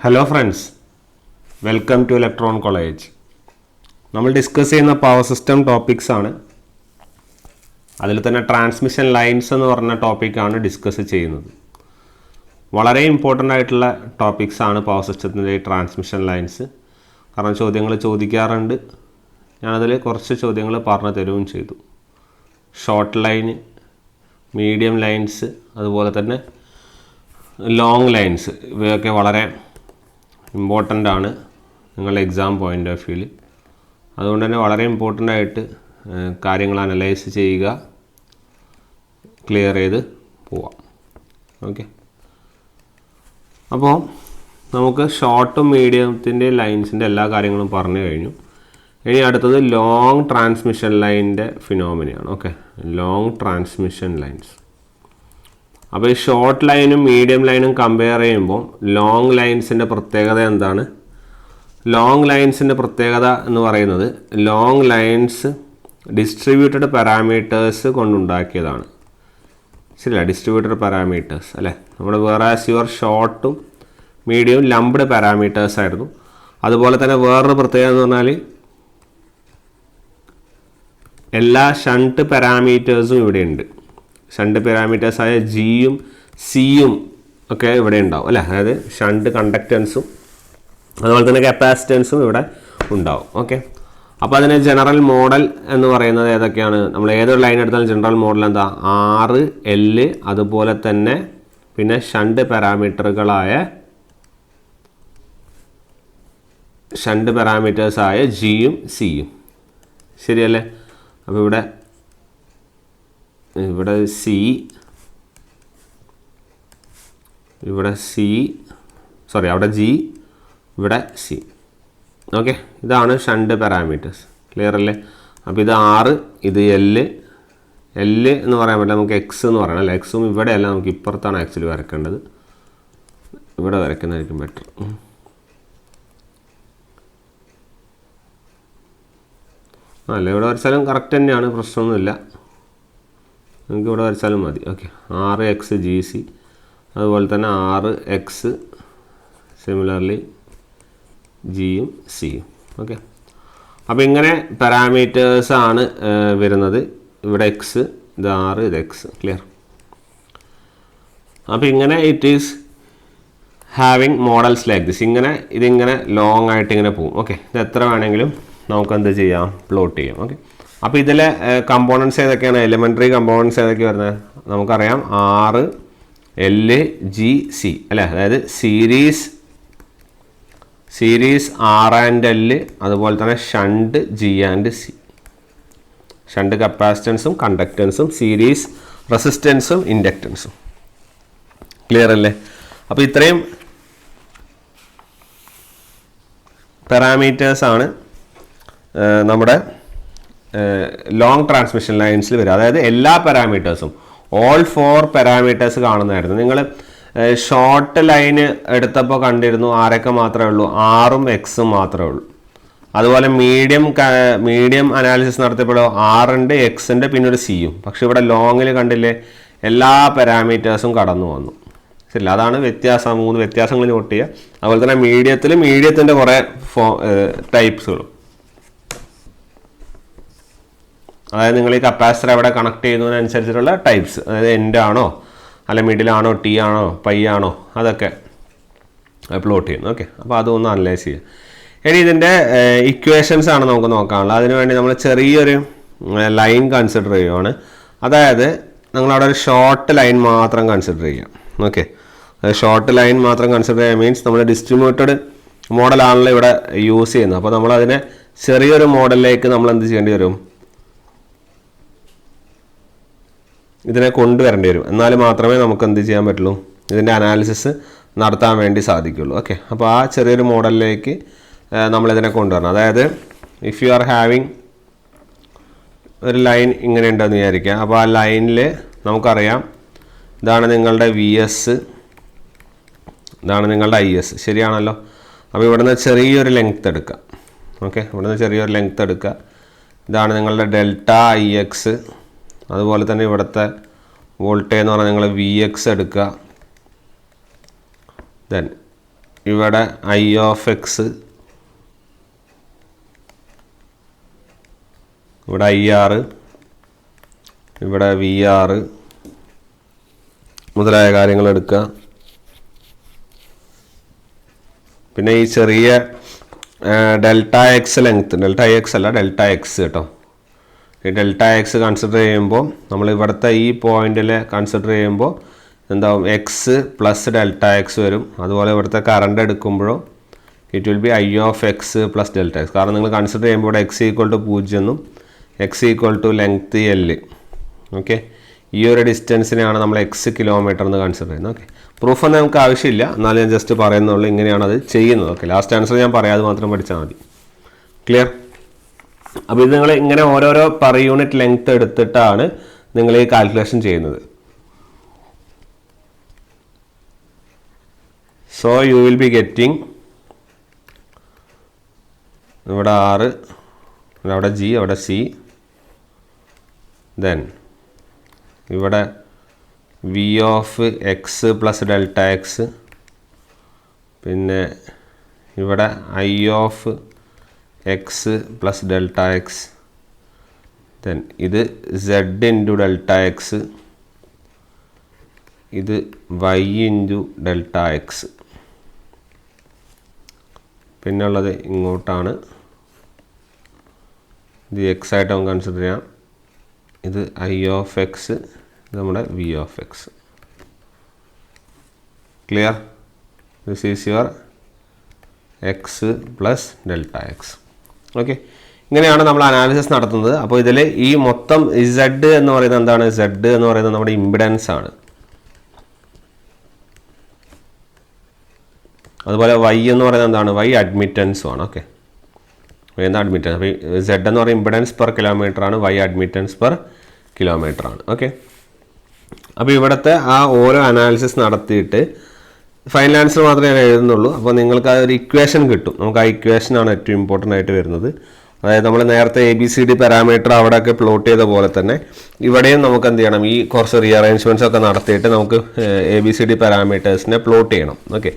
Hello friends, welcome to electron college. നമ്മൾ discuss ചെയ്യുന്ന power system topics ആണ്. അതിൽ തന്നെ ട്രാൻസ്മിഷൻ ലൈൻസ് എന്ന് പറഞ്ഞ ടോപ്പിക്കാണ് ഡിസ്കസ് ചെയ്യുന്നത്. വളരെ ഇമ്പോർട്ടൻ്റ് ആയിട്ടുള്ള ടോപ്പിക്സ് ആണ് പവർ സിസ്റ്റത്തിൻ്റെ ട്രാൻസ്മിഷൻ ലൈൻസ്. കാരണം ചോദ്യങ്ങൾ ചോദിക്കാറുണ്ട്. ഞാനതിൽ കുറച്ച് ചോദ്യങ്ങൾ പറഞ്ഞു തരുകയും ചെയ്തു. ഷോർട്ട് ലൈന്, മീഡിയം ലൈൻസ്, അതുപോലെ തന്നെ ലോങ് ലൈൻസ്, ഇവയൊക്കെ വളരെ ഇമ്പോർട്ടൻ്റ് ആണ് നിങ്ങളുടെ എക്സാം പോയിൻ്റ് ഓഫ് വ്യൂവിൽ. അതുകൊണ്ട് തന്നെ വളരെ ഇമ്പോർട്ടൻ്റ് ആയിട്ട് കാര്യങ്ങൾ അനലൈസ് ചെയ്യുക, ക്ലിയർ ചെയ്ത് പോവാം. ഓക്കെ, അപ്പോൾ നമുക്ക് ഷോർട്ടും മീഡിയത്തിൻ്റെ ലൈൻസിൻ്റെ എല്ലാ കാര്യങ്ങളും പറഞ്ഞു കഴിഞ്ഞു. ഇനി അടുത്തത് ലോങ് ട്രാൻസ്മിഷൻ ലൈനിൻ്റെ ഫിനോമിനയാണ്. Okay, long transmission lines. അപ്പോൾ ഈ ഷോർട്ട് ലൈനും മീഡിയം ലൈനും കമ്പയർ ചെയ്യുമ്പോൾ ലോങ് ലൈൻസിൻ്റെ പ്രത്യേകത എന്താണ്? ലോങ് ലൈൻസിൻ്റെ പ്രത്യേകത എന്ന് പറയുന്നത് ലോങ് ലൈൻസ് ഡിസ്ട്രിബ്യൂട്ടഡ് പാരാമീറ്റേഴ്സ് കൊണ്ടുണ്ടാക്കിയതാണ്. ശരിയല്ല, ഡിസ്ട്രിബ്യൂട്ടഡ് പാരാമീറ്റേഴ്സ് അല്ലേ. നമ്മുടെ വേറെ യുവർ ഷോർട്ടും മീഡിയവും ലംബ്ഡ് പാരാമീറ്റേഴ്സ് ആയിരുന്നു. അതുപോലെ തന്നെ വേറൊരു പ്രത്യേകത എന്ന് പറഞ്ഞാൽ എല്ലാ ഷണ്ട് പാരാമീറ്റേഴ്സും ഇവിടെ ഉണ്ട്. ഷണ്ട് പാരാമീറ്റേഴ്സായ ജിയും സിയും ഒക്കെ ഇവിടെ ഉണ്ടാവും അല്ലേ. അതായത് ഷണ്ട് കണ്ടക്റ്റൻസും അതുപോലെ തന്നെ കപ്പാസിറ്റൻസും ഇവിടെ ഉണ്ടാവും. ഓക്കെ, അപ്പോൾ അതിന് ജനറൽ മോഡൽ എന്ന് പറയുന്നത് ഏതൊക്കെയാണ്? നമ്മൾ ഏതൊരു ലൈൻ എടുത്താലും ജനറൽ മോഡൽ എന്താ? R, L, അതുപോലെ തന്നെ പിന്നെ ഷണ്ട് പാരാമീറ്റേഴ്സായ ജിയും സിയും. ശരിയല്ലേ? അപ്പോൾ ഇവിടെ സി, അവിടെ ജി, ഇവിടെ സി. ഓക്കെ, ഇതാണ് ഷണ്ട് പാരാമീറ്റേഴ്സ്. ക്ലിയർ അല്ലേ? അപ്പോൾ ഇത് R, ഇത് L എന്ന് പറയാൻ പറ്റില്ല, നമുക്ക് എക്സ് എന്ന് പറയണം അല്ലേ. എക്സും ഇവിടെ അല്ല, നമുക്ക് ഇപ്പുറത്താണ് ആക്ച്വലി വരക്കേണ്ടത്. ഇവിടെ വരയ്ക്കുന്നതായിരിക്കും ബെറ്റർ. അല്ല, ഇവിടെ വരച്ചാലും കറക്റ്റ് തന്നെയാണ്, പ്രശ്നമൊന്നുമില്ല. നിങ്ങൾക്ക് ഇവിടെ വരച്ചാലും മതി. ഓക്കെ, RX GC, അതുപോലെ തന്നെ RX സിമിലർലി ജിയും സിയും. ഓക്കെ, അപ്പോൾ ഇങ്ങനെ പാരാമീറ്റേഴ്സാണ് വരുന്നത്. ഇവിടെ എക്സ്, ഇത് R, ഇത് എക്സ്. ക്ലിയർ? അപ്പോൾ ഇങ്ങനെ it is having models like this. ഇതിങ്ങനെ ലോങ് ആയിട്ട് ഇങ്ങനെ പോകും. ഓക്കെ, ഇത് എത്ര വേണമെങ്കിലും നമുക്ക് എന്ത് ചെയ്യാം? പ്ലോട്ട് ചെയ്യാം. ഓക്കെ, അപ്പോൾ ഇതിലെ കമ്പോണൻസ് ഏതൊക്കെയാണ്? എലിമെൻ്ററി കമ്പോണൻസ് ഏതൊക്കെ വരുന്നത്? നമുക്കറിയാം R, L, G, C അല്ലേ. അതായത് സീരീസ് R ആൻഡ് L, അതുപോലെ തന്നെ shunt G and C. Shunt കപ്പാസിറ്റൻസും കണ്ടക്റ്റൻസും, സീരീസ് റെസിസ്റ്റൻസും ഇൻഡക്റ്റൻസും. ക്ലിയർ അല്ലേ? അപ്പോൾ ഇത്രയും പാരാമീറ്റേഴ്സാണ് നമ്മുടെ ലോങ് ട്രാൻസ്മിഷൻ ലൈൻസിൽ വരും. അതായത് എല്ലാ പാരാമീറ്റേഴ്സും, ഓൾ 4 പാരാമീറ്റേഴ്സ് കാണുന്നതായിരുന്നു. നിങ്ങൾ ഷോർട്ട് ലൈന് എടുത്തപ്പോൾ കണ്ടിരുന്നു ആരൊക്കെ മാത്രമേ ഉള്ളൂ? R-ഉം X-ഉം മാത്രമേ ഉള്ളൂ. അതുപോലെ മീഡിയം അനാലിസിസ് നടത്തിയപ്പോഴോ R ഉണ്ട്, X ഉണ്ട്, പിന്നെ ഒരു സിയും. പക്ഷെ ഇവിടെ ലോങ്ങിൽ കണ്ടില്ലേ, എല്ലാ പാരാമീറ്റേഴ്സും കടന്നു വന്നു. ശരി, അതാണ് വ്യത്യാസം. 3 വ്യത്യാസങ്ങൾ നോട്ട് ചെയ്യുക. അതുപോലെ തന്നെ മീഡിയത്തിൻ്റെ കുറേ ടൈപ്സുകളും. അതായത് നിങ്ങൾ ഈ കപ്പാസിറ്റർ എവിടെ കണക്ട് ചെയ്യുന്നതിനനുസരിച്ചിട്ടുള്ള ടൈപ്സ്, അതായത് എൻഡ് ആണോ അല്ല മിഡിലാണോ ടി ആണോ പൈ ആണോ, അതൊക്കെ പ്ലോട്ട് ചെയ്യുന്നു. ഓക്കെ, അപ്പോൾ അതൊന്ന് അനലൈസ് ചെയ്യുക. ഇനി ഇതിൻ്റെ ഇക്വേഷൻസ് ആണ് നമുക്ക് നോക്കാനുള്ളത്. അതിനുവേണ്ടി നമ്മൾ ചെറിയൊരു ലൈൻ കൺസിഡർ ചെയ്യുകയാണ്. അതായത് നിങ്ങളവിടെ ഒരു ഷോർട്ട് ലൈൻ മാത്രം കൺസിഡർ ചെയ്യാം. ഓക്കെ, ഷോർട്ട് ലൈൻ മാത്രം കൺസിഡർ ചെയ്യുക മീൻസ് നമ്മൾ ഡിസ്ട്രിബ്യൂട്ടഡ് മോഡലാണല്ലോ ഇവിടെ യൂസ് ചെയ്യുന്നത്. അപ്പോൾ നമ്മളതിനെ ചെറിയൊരു മോഡലിലേക്ക് നമ്മൾ എന്ത് ചെയ്യേണ്ടി വരും? ഇതിനെ കൊണ്ടുവരേണ്ടി വരും. എന്നാൽ മാത്രമേ നമുക്ക് എന്ത് ചെയ്യാൻ പറ്റുള്ളൂ? ഇതിൻ്റെ അനാലിസിസ് നടത്താൻ വേണ്ടി സാധിക്കുള്ളൂ. ഓക്കെ, അപ്പോൾ ആ ചെറിയൊരു മോഡലിലേക്ക് നമ്മളിതിനെ കൊണ്ടുവരണം. അതായത് ഇഫ് യു ആർ ഹാവിങ് ഒരു ലൈൻ ഇങ്ങനെ ഉണ്ടെന്ന് വിചാരിക്കുക. അപ്പോൾ ആ ലൈനിൽ നമുക്കറിയാം ഇതാണ് നിങ്ങളുടെ VS, ഇതാണ് നിങ്ങളുടെ IS. ശരിയാണല്ലോ? അപ്പോൾ ഇവിടുന്ന് ചെറിയൊരു ലെങ്ത് എടുക്കുക. ഓക്കെ, ഇവിടുന്ന് ചെറിയൊരു ലെങ്ത് എടുക്കുക. ഇതാണ് നിങ്ങളുടെ ഡെൽറ്റ IX. അതുപോലെ തന്നെ ഇവിടുത്തെ വോൾട്ടേജ് എന്ന് പറഞ്ഞാൽ നിങ്ങൾ VX എടുക്കുക. ദെൻ ഇവിടെ ഐ ഓഫ് എക്സ്, ഇവിടെ ഐ ആർ, ഇവിടെ വി ആർ മുതലായ കാര്യങ്ങൾ എടുക്കുക. പിന്നെ ഈ ചെറിയ delta X length, delta X അല്ല ഡെൽറ്റ എക്സ് കേട്ടോ. ഈ ഡെൽറ്റ എക്സ് കൺസിഡർ ചെയ്യുമ്പോൾ നമ്മൾ ഇവിടുത്തെ ഈ പോയിന്റിൽ കൺസിഡർ ചെയ്യുമ്പോൾ എന്താവും, എക്സ് പ്ലസ് ഡെൽറ്റ എക്സ് വരും. അതുപോലെ ഇവിടുത്തെ കറണ്ട് എടുക്കുമ്പോഴോ it will be I of X plus delta X. കാരണം നിങ്ങൾ കൺസിഡർ ചെയ്യുമ്പോൾ ഇവിടെ എക്സ് ഈക്വൽ ടു 0 എന്നും x equal to length L. Okay, ഈ ഒരു ഡിസ്റ്റൻസിനെയാണ് നമ്മൾ എക്സ് കിലോമീറ്റർ എന്ന് കൺസിഡർ ചെയ്യുന്നത്. ഓക്കെ, പ്രൂഫൊന്നും നമുക്ക് ആവശ്യമില്ല, എന്നാലും ഞാൻ ജസ്റ്റ് പറയുന്നുള്ളൂ, ഇങ്ങനെയാണ് അത് ചെയ്യുന്നത്. ഓക്കെ, ലാസ്റ്റ് ആൻസർ ഞാൻ പറയാം, അത് മാത്രം പഠിച്ചാൽ മതി. ക്ലിയർ? അപ്പോൾ ഇത് നിങ്ങൾ ഇങ്ങനെ ഓരോരോ പെർ യൂണിറ്റ് ലെങ്ത്ത് എടുത്തിട്ടാണ് നിങ്ങൾ ഈ കാൽക്കുലേഷൻ ചെയ്യുന്നത്. So you will be getting ഇവിടെ 6, അവിടെ ജി, അവിടെ സി, ദെൻ ഇവിടെ V of X plus delta x, പിന്നെ ഇവിടെ I of X plus delta x, then ഇത് സെഡ് ഇൻറ്റു ഡെൽറ്റ എക്സ്, ഇത് വൈ ഇൻറ്റു ഡെൽറ്റ എക്സ്. പിന്നെ ഉള്ളത് ഇങ്ങോട്ടാണ്, ഇത് എക്സ് ആയിട്ട് നമുക്ക് കൺസിഡർ ചെയ്യാം. ഇത് ഐ ഓഫ് എക്സ്, ഇത് നമ്മുടെ V of x. Clear? This is your x plus delta x. Okay, ഇങ്ങനെയാണ് നമ്മൾ അനാലിസിസ് നടത്തുന്നത്. അപ്പോൾ ഇതിൽ ഈ മൊത്തം ഇസഡ് എന്ന് പറയുന്നത് എന്താണ്? സെഡ് എന്ന് പറയുന്നത് നമ്മുടെ ഇമ്പിഡൻസ് ആണ്. അതുപോലെ വൈ എന്ന് പറയുന്നത് എന്താണ്? വൈ അഡ്മിറ്റൻസും ആണ്. ഓക്കെ, വൈ എന്ന അഡ്മിറ്റൻസ്. അപ്പോൾ സെഡ് എന്ന് പറയുന്നത് ഇമ്പിഡൻസ് പെർ കിലോമീറ്റർ ആണ്, വൈ അഡ്മിറ്റൻസ് പെർ കിലോമീറ്റർ ആണ്. ഓക്കെ, അപ്പോൾ ഇവിടുത്തെ ആ ഓരോ അനാലിസിസ് നടത്തിയിട്ട് ഫൈനൽ ആൻസർ മാത്രമേ ഞാൻ എഴുതുന്നുള്ളൂ. അപ്പോൾ നിങ്ങൾക്ക് ആ ഒരു ഇക്വേഷൻ കിട്ടും. നമുക്ക് ആ ഇക്വേഷനാണ് ഏറ്റവും ഇമ്പോർട്ടൻ്റ് ആയിട്ട് വരുന്നത്. അതായത് നമ്മൾ നേരത്തെ ABCD പാരാമീറ്റർ അവിടെയൊക്കെ പ്ലോട്ട് ചെയ്ത പോലെ തന്നെ ഇവിടെയും നമുക്ക് എന്ത് ചെയ്യണം, ഈ കുറച്ച് റീഅറേഞ്ച്മെൻറ്റ്സ് ഒക്കെ നടത്തിയിട്ട് നമുക്ക് ABCD പാരാമീറ്റേഴ്സിനെ പ്ലോട്ട് ചെയ്യണം. ഓക്കെ,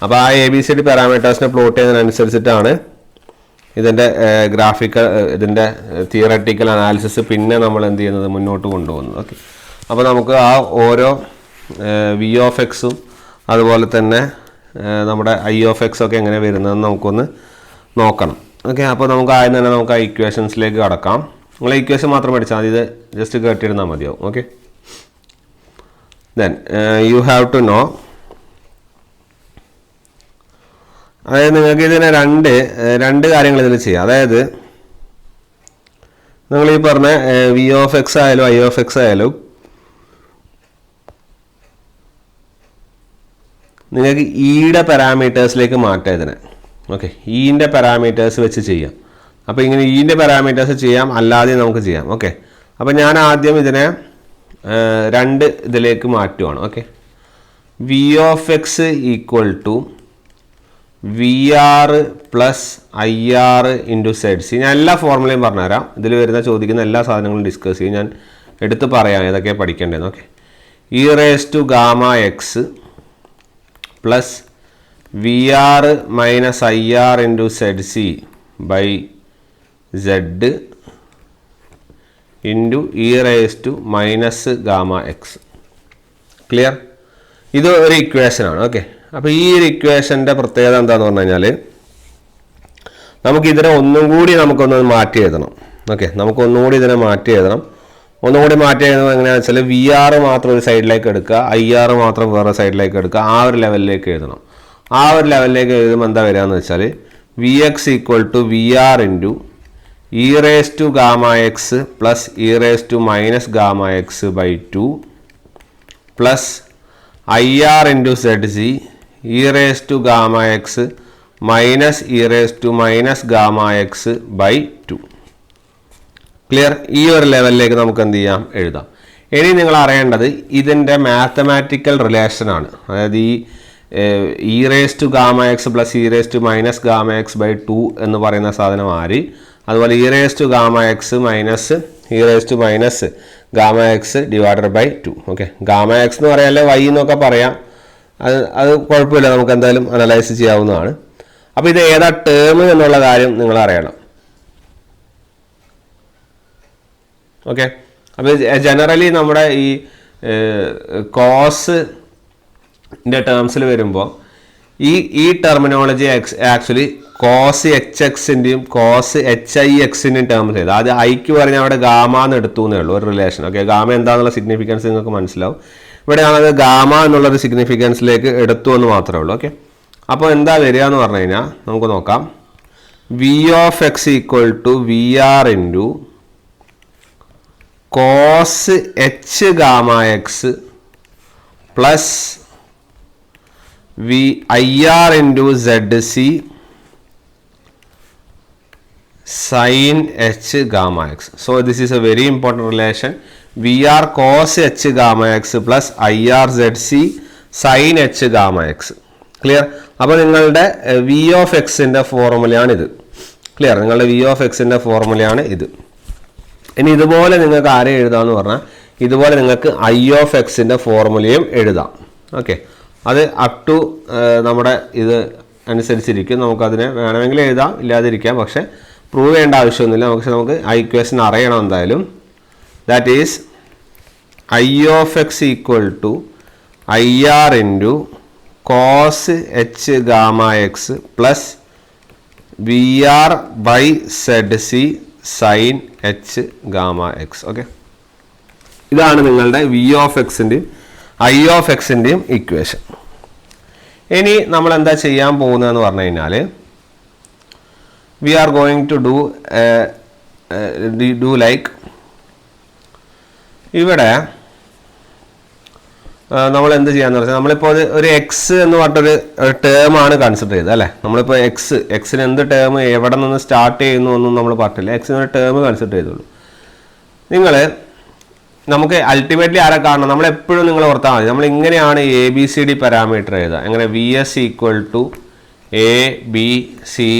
അപ്പോൾ ആ ABCD പാരാമീറ്റേഴ്സിനെ പ്ലോട്ട് ചെയ്യുന്നതിനനുസരിച്ചിട്ടാണ് ഇതിൻ്റെ ഗ്രാഫിക്കൽ, ഇതിൻ്റെ തിയററ്റിക്കൽ അനാലിസിസ് പിന്നെ നമ്മൾ എന്ത് ചെയ്യുന്നത്, മുന്നോട്ട് കൊണ്ടുപോകുന്നത്. ഓക്കെ, അപ്പോൾ നമുക്ക് ആ ഓരോ വി ഓഫ് എക്സും അതുപോലെ തന്നെ നമ്മുടെ ഐ ഓഫ് എക്സ് ഒക്കെ എങ്ങനെ വരുന്നതെന്ന് നമുക്കൊന്ന് നോക്കണം. ഓക്കെ, അപ്പോൾ നമുക്ക് ആദ്യം തന്നെ നമുക്ക് ആ ഇക്വേഷൻസിലേക്ക് കടക്കാം. നിങ്ങൾ ഇക്വേഷൻ മാത്രം പഠിച്ചാൽ മതി, ഇത് ജസ്റ്റ് കേട്ടിരുന്നാൽ മതിയാവും. Okay, then you have to know, അതായത് നിങ്ങൾക്ക് ഇതിനെ രണ്ട് കാര്യങ്ങൾ ഇതിൽ ചെയ്യാം. അതായത് നിങ്ങൾ ഈ പറഞ്ഞ വി ഓഫ് എക്സ് ആയാലും ഐ ഓഫ് എക്സ് ആയാലും നിങ്ങൾക്ക് ഈയുടെ പാരാമീറ്റേഴ്സിലേക്ക് മാറ്റാം ഇതിനെ. ഓക്കെ, ഈൻ്റെ പാരാമീറ്റേഴ്സ് വെച്ച് ചെയ്യാം. അപ്പോൾ ഇങ്ങനെ ഈൻ്റെ പാരാമീറ്റേഴ്സ് ചെയ്യാം, അല്ലാതെ നമുക്ക് ചെയ്യാം. ഓക്കെ, അപ്പോൾ ഞാൻ ആദ്യം ഇതിനെ രണ്ട് ഇതിലേക്ക് മാറ്റുവാണ്. Okay, V of X equal to V R plus I R into Z C. ഞാൻ എല്ലാ ഫോർമുലയും പറഞ്ഞുതരാം. ഇതിൽ വരുന്ന ചോദിക്കുന്ന എല്ലാ സാധനങ്ങളും ഡിസ്കസ് ചെയ്യും. ഞാൻ എടുത്ത് പറയാം ഏതൊക്കെയാണ് പഠിക്കേണ്ടതെന്ന്. Okay, E raise to gamma X plus V R minus I R into Z C by Z into E raise to minus gamma X. Clear? ഇത് ഒരു ഇക്വേഷനാണ്. ഓക്കെ, അപ്പോൾ ഈ ഒരു ഇക്വേഷൻ്റെ പ്രത്യേകത എന്താണെന്ന് പറഞ്ഞു കഴിഞ്ഞാൽ നമുക്കിതിനെ ഒന്നും കൂടി നമുക്കൊന്ന് മാറ്റി എഴുതണം. ഓക്കെ, നമുക്കൊന്നുകൂടി ഇതിനെ മാറ്റി എഴുതണം. ഒന്നുകൂടി മാറ്റി എഴുതുന്നത് എങ്ങനെയാണെന്ന് വെച്ചാൽ വി ആർ മാത്രം ഒരു സൈഡിലേക്ക് എടുക്കുക, ഐ ആർ മാത്രം വേറെ സൈഡിലേക്ക് എടുക്കുക, ആ ഒരു ലെവലിലേക്ക് എഴുതണം. ആ ഒരു ലെവലിലേക്ക് എഴുതുമ്പോൾ എന്താ വരിക എന്ന് വെച്ചാൽ V x equal to V R into E raise to gamma X plus e raise to minus gamma x by 2 plus I R into Z C e raise to gamma x minus e raise to minus gamma x by 2. Clear? ഈ ഒരു ലെവലിലേക്ക് നമുക്ക് എന്ത് ചെയ്യാം, എഴുതാം. ഇനി നിങ്ങൾ അറിയേണ്ടത് ഇതിൻ്റെ മാത്തമാറ്റിക്കൽ റിലേഷനാണ്. അതായത് ഈ e raise to gamma X plus e raise to minus gamma x by 2 എന്ന് പറയുന്ന സാധനം ആര്, അതുപോലെ e raise to gamma x minus e raise to minus gamma x divided by 2. Okay, gamma x എന്ന് പറയാല്ലേ വൈ എന്നൊക്കെ പറയാം. അത് കുഴപ്പമില്ല, നമുക്ക് എന്തായാലും അനലൈസ് ചെയ്യാവുന്നതാണ്. അപ്പോൾ ഇത് ഏതാ ടേം എന്നുള്ള കാര്യം നിങ്ങൾ അറിയണം. ഓക്കെ, അപ്പോൾ ജനറലി നമ്മുടെ ഈ കോസിൻ്റെ ടേംസിൽ വരുമ്പോൾ ഈ ടെർമിനോളജി ആക്ച്വലി കോസ് എച്ച് എക്സിൻ്റെയും കോസ് എച്ച് ഐ എക്സിൻ്റെയും ടേംസ് ചെയ്ത് അത് ഐക്ക് പറഞ്ഞാൽ അവിടെ ഗാമ എന്ന് എടുത്തു എന്നേ ഉള്ളൂ, ഒരു റിലേഷൻ. ഓക്കെ, ഗാമ എന്താണെന്നുള്ള സിഗ്നിഫിക്കൻസ് നിങ്ങൾക്ക് മനസ്സിലാവും. ഇവിടെയാണത് ഗാമ എന്നുള്ളൊരു സിഗ്നിഫിക്കൻസിലേക്ക് എടുത്തു എന്ന് മാത്രമേ ഉള്ളൂ. ഓക്കെ, അപ്പോൾ എന്താ വരിക എന്ന് പറഞ്ഞു കഴിഞ്ഞാൽ നമുക്ക് നോക്കാം. V of X equal to V R into cos H gamma X plus V I R into Z C sin h gamma x. So this is a very important relation. VR cos h gamma x plus IR ZC sin h gamma x. Clear? അപ്പോൾ നിങ്ങളുടെ V of x ൻ്റെ ഫോർമുലയാണ് ഇത്. Clear? നിങ്ങളുടെ V of x ൻ്റെ ഫോർമുലയാണ് ഇത്. ഇനി ഇതുപോലെ നിങ്ങൾക്ക് ആരെ എഴുതാമെന്ന് പറഞ്ഞാൽ ഇതുപോലെ നിങ്ങൾക്ക് I of x ൻ്റെ ഫോർമുലയും എഴുതാം. ഓക്കെ, അത് അപ് ടു നമ്മുടെ ഇത് അനുസരിച്ചിരിക്കും. നമുക്കതിനെ വേണമെങ്കിൽ എഴുതാം, ഇല്ലാതിരിക്കാം. പക്ഷേ പ്രൂവ് ചെയ്യേണ്ട ആവശ്യമൊന്നുമില്ല. നമുക്ക് ഇക്വേഷൻ അറിയണം എന്തായാലും. That is I of X equal to I R into cos H gamma X plus V R by Z C sine H gamma X. Okay, ഇതാണ് നിങ്ങളുടെ വി ഓഫ് എക്സിൻ്റെയും ഐ ഓഫ് എക്സിൻ്റെയും equation. ഇനി നമ്മൾ എന്താ ചെയ്യാൻ പോകുന്നതെന്ന് പറഞ്ഞു കഴിഞ്ഞാൽ we are going to do like ഇവിടെ നമ്മൾ എന്ത് ചെയ്യാന്ന് പറഞ്ഞാൽ നമ്മളിപ്പോൾ ഒരു എക്സ് എന്ന് പറഞ്ഞൊരു ടേമാണ് കൺസിഡർ ചെയ്തത് അല്ലേ. നമ്മളിപ്പോൾ എക്സിന് എന്ത് ടേം എവിടെ നിന്ന് സ്റ്റാർട്ട് ചെയ്യുന്നു ഒന്നും നമ്മൾ പറഞ്ഞില്ല. എക്സിന് ഒരു ടേം കൺസിഡർ ചെയ്തോളൂ. നമുക്ക് അൾട്ടിമേറ്റ്ലി ആരെ കാണണം, നമ്മളെപ്പോഴും നിങ്ങൾ ഓർത്താൽ മതി. നമ്മൾ ഇങ്ങനെയാണ് A B C D parameter എഴുതുക. എങ്ങനെ? V S equal to A B C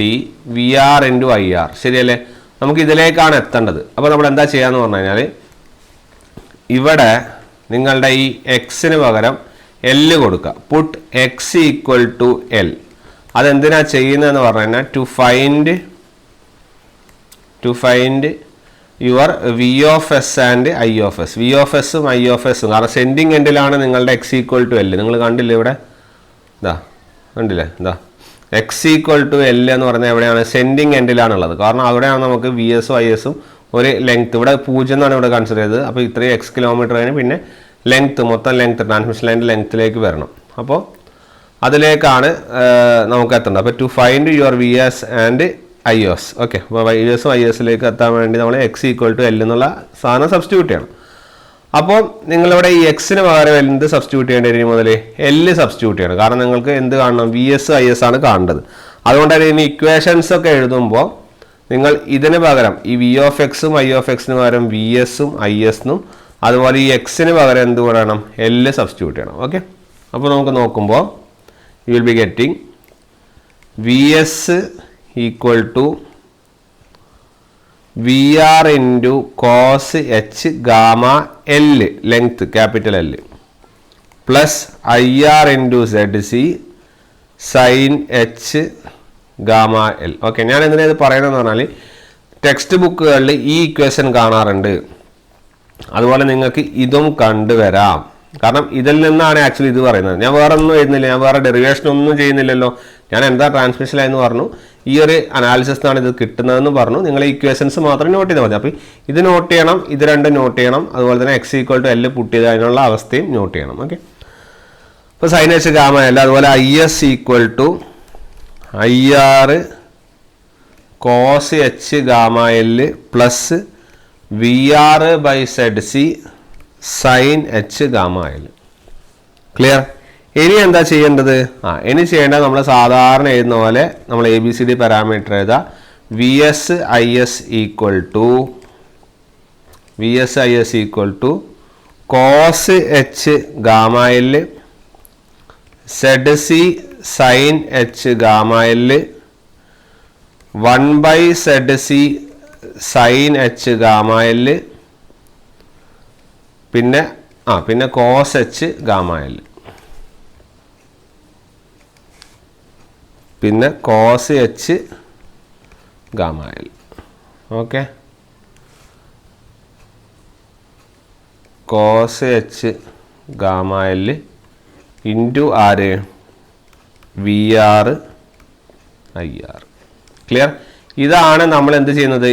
D V R into I R. ശരിയല്ലേ? നമുക്ക് ഇതിലേക്കാണ് എത്തേണ്ടത്. അപ്പോൾ നമ്മൾ എന്താ ചെയ്യാന്ന് പറഞ്ഞു കഴിഞ്ഞാൽ ഇവിടെ നിങ്ങളുടെ ഈ എക്സിന് പകരം എൽ കൊടുക്കുക. Put x equal to L. അതെന്തിനാ ചെയ്യുന്നതെന്ന് പറഞ്ഞു കഴിഞ്ഞാൽ to find your V of S and I of S. V of എസും ഐ ഓഫ് എസും കാരണം സെൻഡിങ് എൻഡിലാണ് നിങ്ങളുടെ എക്സ് ഈക്വൽ ടു എൽ. നിങ്ങൾ കണ്ടില്ലേ ഇവിടെ? കണ്ടില്ലേ? എക്സ് ഈക്വൽ ടു എൽ എന്ന് പറഞ്ഞാൽ എവിടെയാണ്? സെൻഡിങ് എൻഡിലാണുള്ളത്. കാരണം അവിടെയാണ് നമുക്ക് വി എസും ഐ എസും ഒരു ലെങ്ത്. ഇവിടെ 0 എന്നാണ് ഇവിടെ കൺസിഡർ ചെയ്തത്. അപ്പോൾ ഇത്രയും എക്സ് കിലോമീറ്റർ കഴിഞ്ഞ് പിന്നെ ലെങ്ത്, മൊത്തം ലെങ്ത്, ട്രാൻസ്മിഷൻ ലൈൻ്റെ ലെങ്ത്തിലേക്ക് വരണം. അപ്പോൾ അതിലേക്കാണ് നമുക്ക് എത്തേണ്ടത്. അപ്പോൾ to find your V S and I S. Okay, അപ്പോൾ വൈ എസും ഐ എസിലേക്ക് എത്താൻ വേണ്ടി നമ്മൾ എക്സ് ഈക്വൽ ടു എൽ എന്നുള്ള സാധനം സബ്സ്റ്റിറ്റ്യൂട്ട് ചെയ്യണം. അപ്പോൾ നിങ്ങളിവിടെ ഈ എക്സിന് പകരം എന്ത് സബ്സ്റ്റിറ്റ്യൂട്ട് ചെയ്യേണ്ടി വരും? മുതൽ എല്ല് സബ്സ്റ്റിറ്റ്യൂട്ട് ചെയ്യണം. കാരണം നിങ്ങൾക്ക് എന്ത് കാണണം? വി എസ് ഐ എസ് ആണ് കാണേണ്ടത്. അതുകൊണ്ട് തന്നെ ഇനി ഇക്വേഷൻസ് ഒക്കെ എഴുതുമ്പോൾ നിങ്ങൾ ഇതിന് പകരം ഈ വി ഓഫ് എക്സും ഐ ഓഫ് എക്സിന് പകരം വി എസും ഐ എസിനും അതുപോലെ ഈ എക്സിന് പകരം എന്ത് വേണം? എല്ല് സബ്സ്റ്റിറ്റ്യൂട്ട് ചെയ്യണം. ഓക്കെ, അപ്പോൾ നമുക്ക് നോക്കുമ്പോൾ you will be getting V S equal to V R into cos H gamma L length capital L plus I R into Z C sine H gamma L. Okay, ഞാൻ എന്തിനാ ഇത് പറയുന്നതെന്ന് പറഞ്ഞാൽ text ബുക്കുകളിൽ ഈ ഇക്വേഷൻ കാണാറുണ്ട്. അതുപോലെ നിങ്ങൾക്ക് ഇതും കണ്ടുവരാം. കാരണം ഇതിൽ നിന്നാണ് ആക്ച്വലി ഇത് പറയുന്നത്. ഞാൻ വേറെ ഒന്നും എഴുതുന്നില്ല, ഞാൻ വേറെ ഡെറിവേഷൻ ഒന്നും ചെയ്യുന്നില്ലല്ലോ. ഞാൻ എന്താ ട്രാൻസ്മിഷൻ ലൈൻ എന്ന് പറഞ്ഞു, ഈ ഒരു അനാലിസിസിനാണ് ഇത് കിട്ടുന്നതെന്ന് പറഞ്ഞു. നിങ്ങൾ ഇക്വേഷൻസ് മാത്രം നോട്ട് ചെയ്താൽ മതി. അപ്പോൾ ഇത് നോട്ട് ചെയ്യണം, ഇത് രണ്ടും നോട്ട് ചെയ്യണം. അതുപോലെ തന്നെ x equal to L put ചെയ്ത് അതിനുള്ള അവസ്ഥയും നോട്ട് ചെയ്യണം. ഓക്കെ, അപ്പോൾ സൈൻ എച്ച് ഗാമ എൽ. അതുപോലെ I S equal to I R cos H gamma L plus V R by Z C sine H gamma L. Clear? ഇനി എന്താ ചെയ്യേണ്ടത്? ഇനി ചെയ്യേണ്ടത് നമ്മൾ സാധാരണ എഴുതുന്ന പോലെ നമ്മൾ A B C D parameter എഴുതാം. V S I S equal to cos H gamma L Z C sine H gamma L 1 by Z C sine H gamma L പിന്നെ കോസ് എച്ച് ഗാമ എൽ. പിന്നെ cos H gamma L. Okay, cos H gamma L into R V R I R. Clear? ഇതാണ് നമ്മൾ എന്ത് ചെയ്യുന്നത്,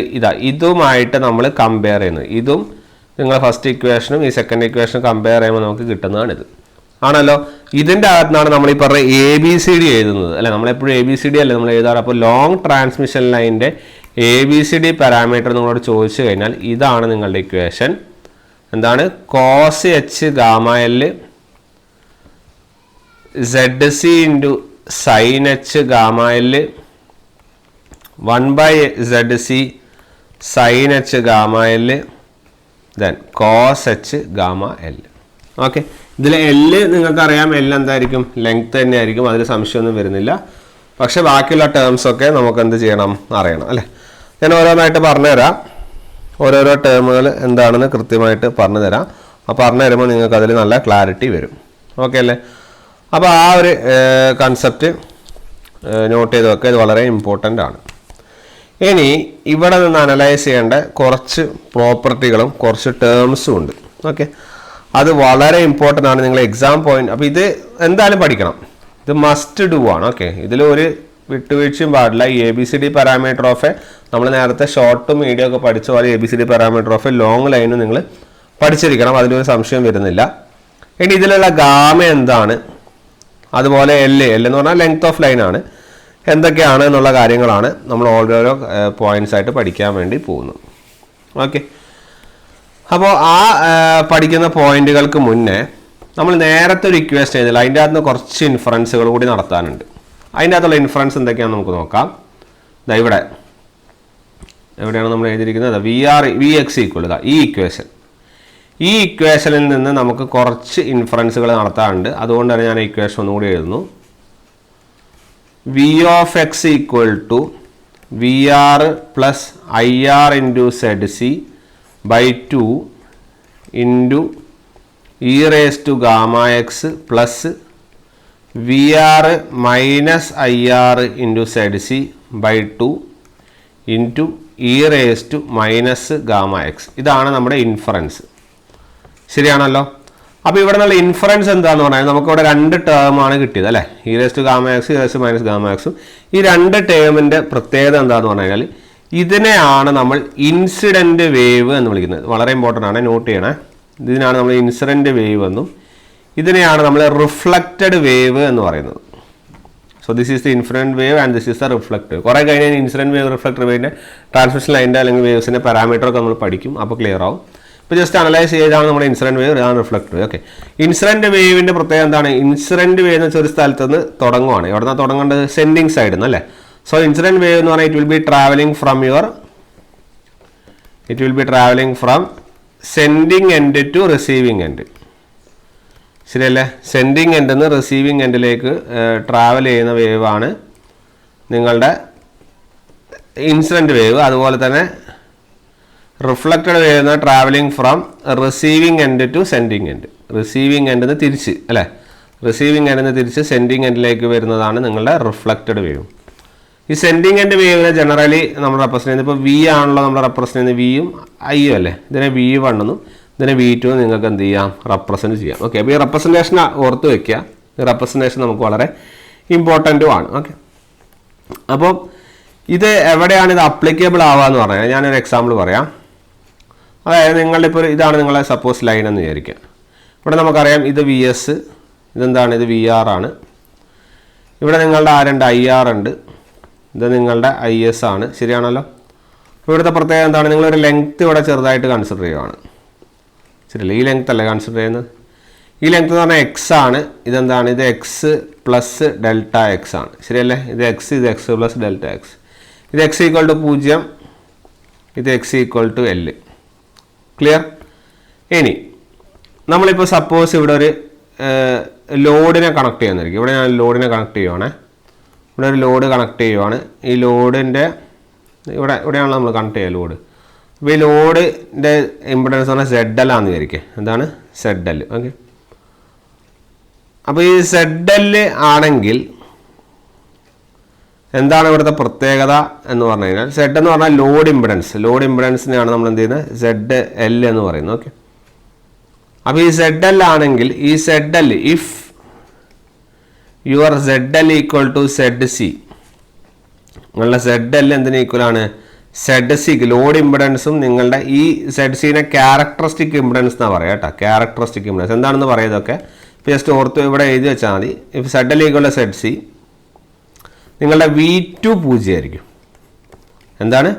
ഇതുമായിട്ട് നമ്മൾ compare ചെയ്യുന്നത്. ഇതും നിങ്ങൾ ഫസ്റ്റ് ഇക്വേഷനും ഈ സെക്കൻഡ് ഇക്വേഷനും കമ്പയർ ചെയ്യുമ്പോൾ നമുക്ക് കിട്ടുന്നതാണിത്. ആണല്ലോ. ഇതിൻ്റെ അകത്തുനിന്നാണ് നമ്മൾ ഈ പറഞ്ഞ ABCD എഴുതുന്നത് അല്ലെ. നമ്മളെപ്പോഴും ABCD അല്ലേ നമ്മൾ എഴുതാറ്. അപ്പോൾ ലോങ് ട്രാൻസ്മിഷൻ ലൈനിൻ്റെ ABCD പാരാമീറ്റർ നിങ്ങളോട് ചോദിച്ചു കഴിഞ്ഞാൽ ഇതാണ് നിങ്ങളുടെ ഇക്വേഷൻ. എന്താണ്? Cos H gamma L ZC into sine H gamma L 1/ZC sine H gamma L then cos H gamma L. Okay, ഇതിൽ എൽ നിങ്ങൾക്കറിയാം, എൽ എന്തായിരിക്കും, ലെങ്ത് തന്നെയായിരിക്കും, അതിൽ സംശയമൊന്നും വരുന്നില്ല. പക്ഷെ ബാക്കിയുള്ള ടേംസൊക്കെ നമുക്ക് എന്ത് ചെയ്യണം, അറിയണം അല്ലേ. ഞാൻ ഓരോന്നായിട്ട് പറഞ്ഞുതരാം, ഓരോരോ ടേമുകൾ എന്താണെന്ന് കൃത്യമായിട്ട് പറഞ്ഞു തരാം. അപ്പോൾ പറഞ്ഞു തരുമ്പോൾ നിങ്ങൾക്ക് അതിൽ നല്ല ക്ലാരിറ്റി വരും. ഓക്കെ അല്ലേ. അപ്പോൾ ആ ഒരു കൺസെപ്റ്റ് നോട്ട് ചെയ്ത് വെക്കുക, ഇത് വളരെ ഇമ്പോർട്ടൻ്റ് ആണ്. ഇനി ഇവിടെ നിന്ന് അനലൈസ് ചെയ്യേണ്ട കുറച്ച് പ്രോപ്പർട്ടികളും കുറച്ച് ടേംസും ഉണ്ട്. ഓക്കെ, അത് വളരെ ഇമ്പോർട്ടൻ്റ് ആണ്, നിങ്ങൾ എക്സാം പോയിന്റ്. അപ്പോൾ ഇത് എന്തായാലും പഠിക്കണം, ഇത് മസ്റ്റ് ഡു ആണ്. ഓക്കെ, ഇതിലൊരു വിട്ടുവീഴ്ചയും പാടില്ല. ഈ ABCD പാരാമീറ്റർ ഓഫ് എ, നമ്മൾ നേരത്തെ ഷോർട്ടും മീഡിയം ഒക്കെ പഠിച്ച പോലെ ABCD parameter of A long ലൈനും നിങ്ങൾ പഠിച്ചിരിക്കണം, അതിലൊരു സംശയം വരുന്നില്ല. ഇനി ഇതിലുള്ള ഗാമ എന്താണ്, അതുപോലെ എൽ എന്ന് പറഞ്ഞാൽ ലെങ്ത് ഓഫ് ലൈൻ ആണ്, എന്തൊക്കെയാണ് എന്നുള്ള കാര്യങ്ങളാണ് നമ്മൾ ഓരോരോ പോയിന്റ്സ് ആയിട്ട് പഠിക്കാൻ വേണ്ടി പോകുന്നത്. ഓക്കെ, അപ്പോൾ ആ പഠിക്കുന്ന പോയിന്റുകൾക്ക് മുന്നേ നമ്മൾ നേരത്തെ ഒരു ഇക്വേഷൻ ചെയ്തില്ല, അതിൻ്റെ അകത്ത് നിന്ന് കുറച്ച് ഇൻഫറൻസുകൾ കൂടി നടത്താനുണ്ട്. അതിൻ്റെ അകത്തുള്ള ഇൻഫറൻസ് എന്തൊക്കെയാണെന്ന് നമുക്ക് നോക്കാം. ഇവിടെ എവിടെയാണ് നമ്മൾ എഴുതിയിരിക്കുന്നത്, Vx ഈക്വൽ ഈ ഇക്വേഷൻ. ഈ ഇക്വേഷനിൽ നിന്ന് നമുക്ക് കുറച്ച് ഇൻഫറൻസുകൾ നടത്താറുണ്ട്. അതുകൊണ്ടാണ് ഞാൻ ഇക്വേഷൻ ഒന്നുകൂടി എഴുതുന്നു. V of x equal to VR plus IR into ZC by 2 into e raised to gamma x plus VR minus IR into ZC by 2 into e raised to minus gamma x. ഇതാണ് നമ്മുടെ inference. ശരിയാണല്ലോ. അപ്പോൾ ഇവിടെ നിന്നുള്ള inference എന്താണെന്ന് പറഞ്ഞാൽ നമുക്കിവിടെ രണ്ട് ടേമാണ് കിട്ടിയത് അല്ലേ, e raise to gamma x, e raise to minus gamma എക്സും. ഈ രണ്ട് ടേമിൻ്റെ പ്രത്യേകത എന്താണെന്ന് പറഞ്ഞു കഴിഞ്ഞാൽ ഇതിനെയാണ് നമ്മൾ ഇൻസിഡൻറ്റ് വേവ് എന്ന് വിളിക്കുന്നത്. വളരെ ഇമ്പോർട്ടൻ്റ് ആണ്, നോട്ട് ചെയ്യണേ. ഇതിനാണ് നമ്മൾ ഇൻസിഡൻറ്റ് വേവ് എന്നും ഇതിനെയാണ് നമ്മൾ റിഫ്ലക്റ്റഡ് വേവ് എന്ന് പറയുന്നത്. So this is the incident wave and this is the reflected. കുറേ കഴിഞ്ഞാൽ ഇൻസിഡൻറ്റ് വേവ് റിഫ്ലക്റ്റഡ് വേവിൻ്റെ ട്രാൻസ്മിഷൻ ലൈൻ്റെ അല്ലെങ്കിൽ വേവ്സിൻ്റെ പാരാമീറ്ററൊക്കെ നമ്മൾ പഠിക്കും, അപ്പോൾ ക്ലിയർ ആവും. ഇപ്പോൾ ജസ്റ്റ് അനലൈസ് ചെയ്താണ് നമ്മുടെ ഇൻസിഡൻറ്റ് വേവ്, ഇതാണ് റിഫ്ലക്റ്റഡ് വേവ്. ഓക്കെ, ഇൻസിഡൻറ്റ് വേവിൻ്റെ പ്രത്യേകത എന്താണ്? ഇൻസിഡൻറ്റ് വേവ് എന്ന് വെച്ചാൽ ഒരു സ്ഥലത്ത് നിന്ന് തുടങ്ങുവാണ്. എവിടെ നിന്നാണ് തുടങ്ങേണ്ടത്? സെൻഡിങ് സൈഡിൽ നിന്ന് അല്ലേ. സോ ഇൻസിഡൻറ്റ് വേവ് എന്ന് പറഞ്ഞാൽ it will be travelling from sending end to receiving end. ശരിയല്ലേ? സെൻഡിങ് എൻഡിൽ നിന്ന് റിസീവിങ് എൻഡിലേക്ക് ട്രാവൽ ചെയ്യുന്ന വേവാണ് നിങ്ങളുടെ ഇൻസിഡൻറ്റ് വേവ്. അതുപോലെ തന്നെ റിഫ്ലക്റ്റഡ് വേവ് എന്ന travelling from receiving end to sending end. Receiving എൻഡിൽ നിന്ന് തിരിച്ച് അല്ലേ, റിസീവിങ് എൻഡിൽ നിന്ന് തിരിച്ച് സെൻഡിങ് എൻഡിലേക്ക് വരുന്നതാണ് നിങ്ങളുടെ റിഫ്ലക്റ്റഡ് വേവ്. ഈ സെൻഡിങ് എൻഡ് വേവിനെ ജനറലി നമ്മൾ റെപ്രസെൻ്റ് ചെയ്യുന്നത്, ഇപ്പോൾ വി ആണല്ലോ നമ്മൾ റെപ്രസെൻ്റ് ചെയ്യുന്നത്, വിയും ഐയും അല്ലേ. ഇതിനെ V1 എന്നും ഇതിനെ V2 നിങ്ങൾക്ക് എന്ത് ചെയ്യാം, റെപ്രസെൻറ്റ് ചെയ്യാം. ഓക്കെ, അപ്പോൾ ഈ റെപ്രസെൻറ്റേഷൻ ഓർത്ത് വയ്ക്കുക. ഈ റെപ്രസെൻറ്റേഷൻ നമുക്ക് വളരെ ഇമ്പോർട്ടൻറ്റുമാണ്. ഓക്കെ, അപ്പോൾ ഇത് എവിടെയാണ് ഇത് അപ്ലിക്കബിൾ ആവുക എന്ന് പറഞ്ഞാൽ ഞാനൊരു എക്സാമ്പിൾ പറയാം. അതായത് നിങ്ങളിപ്പോൾ ഇതാണ് നിങ്ങളെ സപ്പോസ് ലൈൻ എന്ന് വിചാരിക്കുക. ഇവിടെ നമുക്കറിയാം ഇത് VS, ഇതെന്താണ്, ഇത് VR ആണ്. ഇവിടെ നിങ്ങളുടെ ആരുണ്ട്, IR ഉണ്ട്. ഇത് നിങ്ങളുടെ IS ആണ്. ശരിയാണല്ലോ. ഇവിടുത്തെ പ്രത്യേകത എന്താണ്? നിങ്ങളൊരു ലെങ്ത്ത് ഇവിടെ ചെറുതായിട്ട് കൺസിഡർ ചെയ്യുകയാണ്. ശരിയല്ലേ? ഈ ലെങ്ത്ത് അല്ലേ കൺസിഡർ ചെയ്യുന്നത്. ഈ ലെങ്ത്ത് എന്ന് പറഞ്ഞാൽ X ആണ്. ഇതെന്താണ്? ഇത് X പ്ലസ് ഡെൽറ്റ X ആണ്. ശരിയല്ലേ? ഇത് X, ഇത് X പ്ലസ് ഡെൽറ്റ X. ഇത് X ഈക്വൽ ടു 0, ഇത് X equal to L. Clear? ഇനി നമ്മളിപ്പോൾ സപ്പോസ് ഇവിടെ ഒരു ലോഡിനെ കണക്ട് ചെയ്യുന്നതായിരിക്കും. ഇവിടെ ഞാൻ ലോഡിനെ കണക്ട് ചെയ്യുവാണ്. ഇവിടെ ഒരു ലോഡ് കണക്ട് ചെയ്യുവാണ്. ഈ ലോഡിൻ്റെ ഇവിടെയാണല്ലോ നമ്മൾ കണക്ട് ചെയ്യുക ലോഡ്. അപ്പോൾ ഈ ലോഡിൻ്റെ ഇമ്പിഡൻസ് പറഞ്ഞാൽ ZL ആണെന്ന് വിചാരിക്കുക. എന്താണ്? ZL. ഓക്കെ, അപ്പോൾ ഈ ZL ആണെങ്കിൽ എന്താണ് ഇവിടുത്തെ പ്രത്യേകത എന്ന് പറഞ്ഞു കഴിഞ്ഞാൽ സെഡ് എന്ന് പറഞ്ഞാൽ ലോഡ് ഇമ്പിഡൻസിനെയാണ് നമ്മൾ എന്ത് ചെയ്യുന്നത് ZL എന്ന് പറയുന്നത്. ഓക്കെ, അപ്പോൾ ഈ ZL ആണെങ്കിൽ ഈ ZL if your ZL equal to ZC, നിങ്ങളുടെ ZL എന്തിന് ഈക്വൽ ആണ്? ZC ലോഡ് ഇമ്പിഡൻസും നിങ്ങളുടെ ഈ ZCനെ ക്യാരക്ടറിസ്റ്റിക് ഇമ്പിഡൻസ് എന്നാണ് പറയുക കേട്ടോ. ക്യാരക്ടറിസ്റ്റിക് ഇമ്പിഡൻസ് എന്താണെന്ന് പറയുന്നതൊക്കെ ജസ്റ്റ് ഓർത്ത് ഇവിടെ എഴുതി വെച്ചാൽ മതി. If ZL equal to ZC, നിങ്ങളുടെ V2 പൂജ്യം ആയിരിക്കും. എന്താണ്?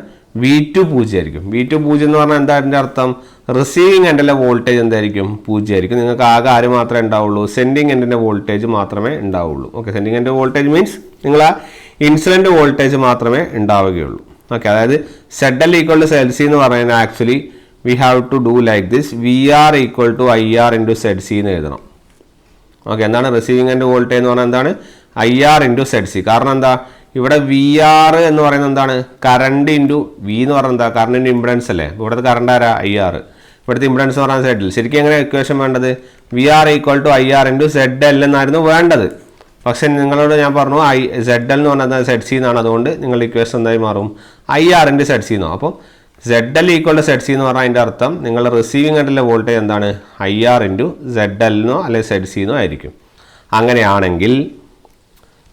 V2 പൂജ്യം ആയിരിക്കും. V2 പൂജ്യം എന്ന് പറഞ്ഞാൽ എന്താ അതിൻ്റെ അർത്ഥം? റിസീവിങ് എൻഡിലെ വോൾട്ടേജ് എന്തായിരിക്കും? പൂജ്യം ആയിരിക്കും. നിങ്ങൾക്ക് ആകെ ആര് മാത്രമേ ഉണ്ടാവുള്ളൂ? സെൻഡിങ് എൻഡിൻ്റെ വോൾട്ടേജ് മാത്രമേ ഉണ്ടാവുള്ളൂ. Okay, sending end voltage means നിങ്ങൾ ആ ഇൻസിഡൻറ്റ് വോൾട്ടേജ് മാത്രമേ ഉണ്ടാവുകയുള്ളൂ. ഓക്കെ, അതായത് ZL ഈക്വൽ ടു ZC എന്ന് പറയുന്നത് actually we have to do like this. VR equal to IR into ZC എന്ന് എഴുതണം. ഓക്കെ, എന്താണ് റിസീവിങ് എൻഡ് വോൾട്ടേജ് എന്ന് പറഞ്ഞാൽ എന്താണ്? IR into ZC. കാരണം എന്താ? ഇവിടെ VR എന്ന് പറയുന്നത് എന്താണ്? കറണ്ട് ഇൻറ്റു V എന്ന് പറഞ്ഞാൽ എന്താ? കറണ്ടിൻ്റെ ഇമ്പിഡൻസ് അല്ലേ. ഇവിടുത്തെ കറണ്ട് ആരാ? IR. ഇവിടുത്തെ ഇമ്പിഡൻസ് എന്ന് പറഞ്ഞാൽ ZL. ശരിക്കും എങ്ങനെ ഇക്വേഷൻ വേണ്ടത്? VR equal to IR into ZL എന്നായിരുന്നു വേണ്ടത്. പക്ഷെ നിങ്ങളോട് ഞാൻ പറഞ്ഞു ZL എന്ന് പറഞ്ഞാൽ ZC എന്നാണ്. അതുകൊണ്ട് നിങ്ങളുടെ ഇക്വേഷൻ എന്തായി മാറും? IR ഇൻറ്റു ZC എന്നോ. അപ്പോൾ ZL ഈക്വൽ ടു ZC എന്ന് പറഞ്ഞാൽ അതിൻ്റെ അർത്ഥം നിങ്ങളുടെ റിസീവിങ് എൻഡിലെ വോൾട്ടേജ് എന്താണ്? IR ഇൻറ്റു ZL എന്നോ അല്ലെങ്കിൽ ZC എന്നോ ആയിരിക്കും. അങ്ങനെയാണെങ്കിൽ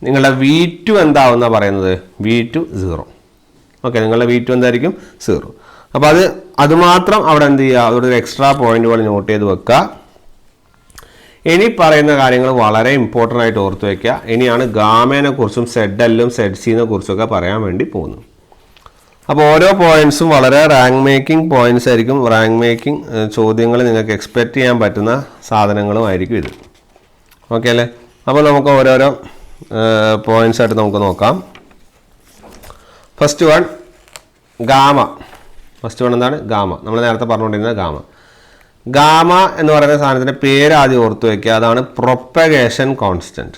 നിങ്ങളുടെ V2 എന്താവുന്ന പറയുന്നത്? V2 0. ഓക്കെ, നിങ്ങളുടെ V2 എന്തായിരിക്കും? 0. അപ്പോൾ അത് മാത്രം അവിടെ എന്ത് ചെയ്യുക? അവിടെ ഒരു എക്സ്ട്രാ പോയിന്റുകൾ നോട്ട് ചെയ്ത് വെക്കുക. ഇനി പറയുന്ന കാര്യങ്ങൾ വളരെ ഇമ്പോർട്ടൻ്റ് ആയിട്ട് ഓർത്ത് വയ്ക്കുക. ഇനിയാണ് ഗാമേനെ കുറിച്ചും ZLഉം ZCനെ കുറിച്ചൊക്കെ പറയാൻ വേണ്ടി പോകുന്നത്. അപ്പോൾ ഓരോ പോയിന്റ്സും വളരെ റാങ്ക് മേക്കിംഗ് പോയിന്റ്സ് ആയിരിക്കും. റാങ്ക് മേക്കിംഗ് ചോദ്യങ്ങൾ നിങ്ങൾക്ക് എക്സ്പെക്റ്റ് ചെയ്യാൻ പറ്റുന്ന സാധനങ്ങളും ആയിരിക്കും ഇത്. ഓക്കെ അല്ലേ? അപ്പോൾ നമുക്ക് ഓരോരോ പോയിന്റ്സ് ആയിട്ട് നമുക്ക് നോക്കാം. First one gamma. First one എന്താണ്? ഗാമ. നമ്മൾ നേരത്തെ പറഞ്ഞുകൊണ്ടിരുന്ന ഗാമ എന്ന് പറയുന്ന സാധനത്തിൻ്റെ പേര് ആദ്യം ഓർത്ത് വയ്ക്കുക. അതാണ് പ്രൊപ്പഗേഷൻ കോൺസ്റ്റൻറ്റ്.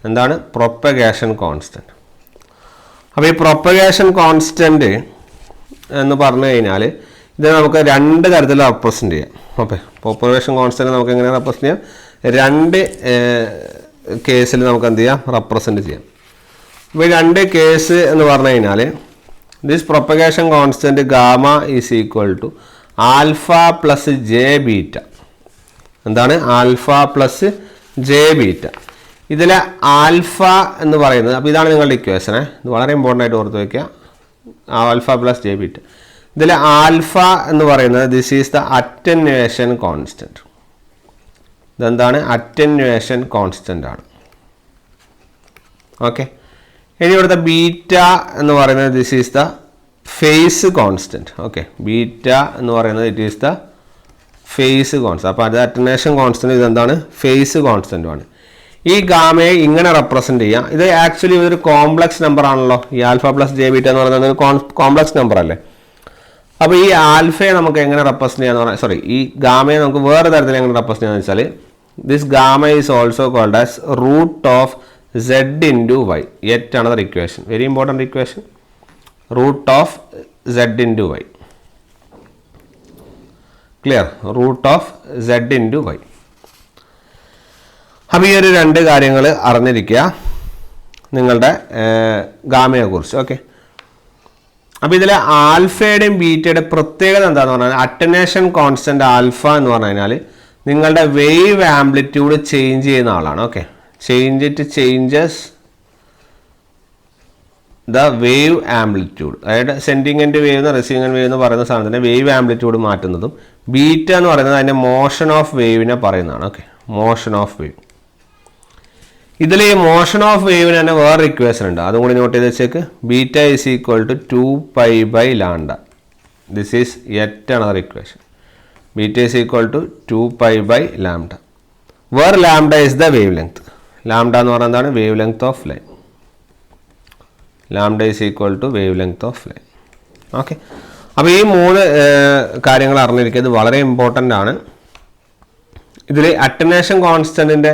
എന്താണ്? Propagation constant. അപ്പോൾ ഈ പ്രൊപ്പഗേഷൻ കോൺസ്റ്റൻറ്റ് എന്ന് പറഞ്ഞു കഴിഞ്ഞാൽ ഇത് നമുക്ക് രണ്ട് തരത്തിൽ റെപ്രസെൻ്റ് ചെയ്യാം. ഓക്കെ, പ്രൊപ്പഗേഷൻ കോൺസ്റ്റൻറ്റ് നമുക്ക് എങ്ങനെ റെപ്രസെൻ്റ് ചെയ്യാം? രണ്ട് കേസിൽ നമുക്ക് എന്ത് ചെയ്യാം? റെപ്രസെൻ്റ് ചെയ്യാം. അപ്പോൾ ഈ രണ്ട് കേസ് എന്ന് പറഞ്ഞു കഴിഞ്ഞാൽ this propagation constant gamma is equal to alpha plus J beta. എന്താണ്? Alpha plus J beta. ഇതിലെ ആൽഫ എന്ന് പറയുന്നത്, അപ്പോൾ ഇതാണ് നിങ്ങളുടെ ഇക്വേഷനെ, ഇത് വളരെ ഇമ്പോർട്ടൻ്റ് ആയിട്ട് ഓർത്ത് വയ്ക്കുക. Alpha plus J beta. ഇതിൽ ആൽഫ എന്ന് പറയുന്നത് this is the attenuation constant. ഇതെന്താണ്? അറ്റന്വേഷൻ കോൺസ്റ്റൻ്റ് ആണ്. ഓക്കെ, ഇനി ഇവിടുത്തെ ബീറ്റ എന്ന് പറയുന്നത് this is the phase constant. Okay, beta എന്ന് പറയുന്നത് it is the phase constant. അപ്പോൾ അത് അറ്റന്വേഷൻ കോൺസ്റ്റൻറ്റ്, ഇതെന്താണ്? ഫേസ് കോൺസ്റ്റൻറ്റുമാണ്. ഈ ഗാമയെ ഇങ്ങനെ റെപ്രസെൻ്റ് ചെയ്യാം. ഇത് ആക്ച്വലി ഒരു കോംപ്ലക്സ് നമ്പർ ആണല്ലോ. ഈ ആൽഫ പ്ലസ് ജെ ബീറ്റ എന്ന് പറയുന്നത് ഒരു കോംപ്ലക്സ് നമ്പർ അല്ലേ. അപ്പോൾ ഈ ആൽഫയെ നമുക്ക് എങ്ങനെ റെപ്രസെൻ്റ് ചെയ്യാന്ന് പറഞ്ഞാൽ ഈ ഗാമയെ നമുക്ക് വേറെ തരത്തിൽ എങ്ങനെ റെപ്രസെൻ്റ് ചെയ്യാന്ന് വെച്ചാൽ this gamma is also called as root of Z into Y. Yet another equation, very important equation. Root of Z into Y. Clear? Root of Z into Y. അപ്പോൾ ഈ ഒരു രണ്ട് കാര്യങ്ങൾ അറിഞ്ഞിരിക്കുക നിങ്ങളുടെ ഗാമയെക്കുറിച്ച്. ഓക്കെ, അപ്പോൾ ഇതിൽ ആൽഫയുടെയും ബീറ്റയുടെയും പ്രത്യേകത എന്താണെന്ന് പറഞ്ഞാൽ അറ്റന്വേഷൻ കോൺസ്റ്റൻറ്റ് ആൽഫ എന്ന് പറഞ്ഞു കഴിഞ്ഞാൽ നിങ്ങളുടെ വേവ് ആംപ്ലിറ്റ്യൂഡ് ചേഞ്ച് ചെയ്യുന്ന ആളാണ്. Okay, changes the wave amplitude. അതായത് സെൻഡിങ് എൻഡ് വേവ് എന്ന് റിസീവിങ് എൻഡ് വേവ് എന്ന് പറയുന്ന സാധനത്തിൻ്റെ വേവ് ആംപ്ലിറ്റ്യൂഡ് മാറ്റുന്നതും ബീറ്റ എന്ന് പറയുന്നത് അതിൻ്റെ മോഷൻ ഓഫ് വേവിനെ പറയുന്നതാണ്. Okay, motion of wave. ഇതിൽ ഈ മോഷൻ ഓഫ് വേവിന് തന്നെ വേറൊരു ഇക്വേഷൻ ഉണ്ട്, അതും കൂടി നോട്ട് ചെയ്ത് വെച്ചേക്ക്. Beta is equal to 2π/λ. This is yet another equation. Beta is equal to 2π/λ. Where lambda is the wavelength. Lambda എന്ന് പറയുന്നത് എന്താണ്? Wavelength of line. Lambda is equal to wavelength of line. Okay, അപ്പോൾ ഈ മൂന്ന് കാര്യങ്ങൾ അറിഞ്ഞിരിക്കുക. ഇത് വളരെ ഇമ്പോർട്ടൻ്റ് ആണ്. ഇതിൽ അറ്റന്വേഷൻ കോൺസ്റ്റൻറ്റിൻ്റെ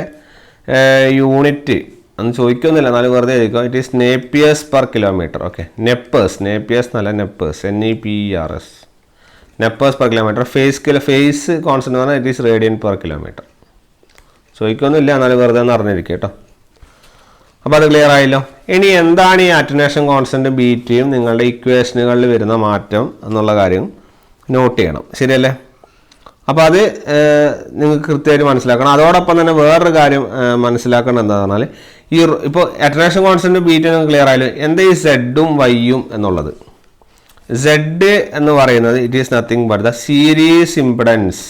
യൂണിറ്റ് അന്ന് ചോദിക്കുന്നില്ല, എന്നാലും വെറുതെ ചോദിക്കുക. It is nepers per kilometre. Okay, nepers, nepers നല്ല nepers, NEPERS, nepers per kilometre. Phase constant പറഞ്ഞാൽ it is radian per kilometre. ചോദിക്കൊന്നുമില്ല, എന്നാലും വെറുതെ ഒന്ന് അറിഞ്ഞിരിക്കുക കേട്ടോ. അപ്പോൾ അത് ക്ലിയർ ആയല്ലോ. ഇനി എന്താണ് ഈ അറ്റന്വേഷൻ കോൺസ്റ്റന്റ് ബീറ്റയും നിങ്ങളുടെ ഇക്വേഷനുകളിൽ വരുന്ന മാറ്റം എന്നുള്ള കാര്യം നോട്ട് ചെയ്യണം. ശരിയല്ലേ? അപ്പോൾ അത് നിങ്ങൾക്ക് കൃത്യമായിട്ട് മനസ്സിലാക്കണം. അതോടൊപ്പം തന്നെ വേറൊരു കാര്യം മനസ്സിലാക്കേണ്ടത് എന്താണെന്ന് പറഞ്ഞാൽ ഈ ഇപ്പോൾ അറ്റന്വേഷൻ കോൺസ്റ്റന്റ് ബീറ്റ നിങ്ങൾക്ക് ക്ലിയർ ആയാലും എന്താ ഈ സെഡും വൈയും എന്നുള്ളത്. സെഡ് എന്ന് പറയുന്നത് it is nothing but the series impedance.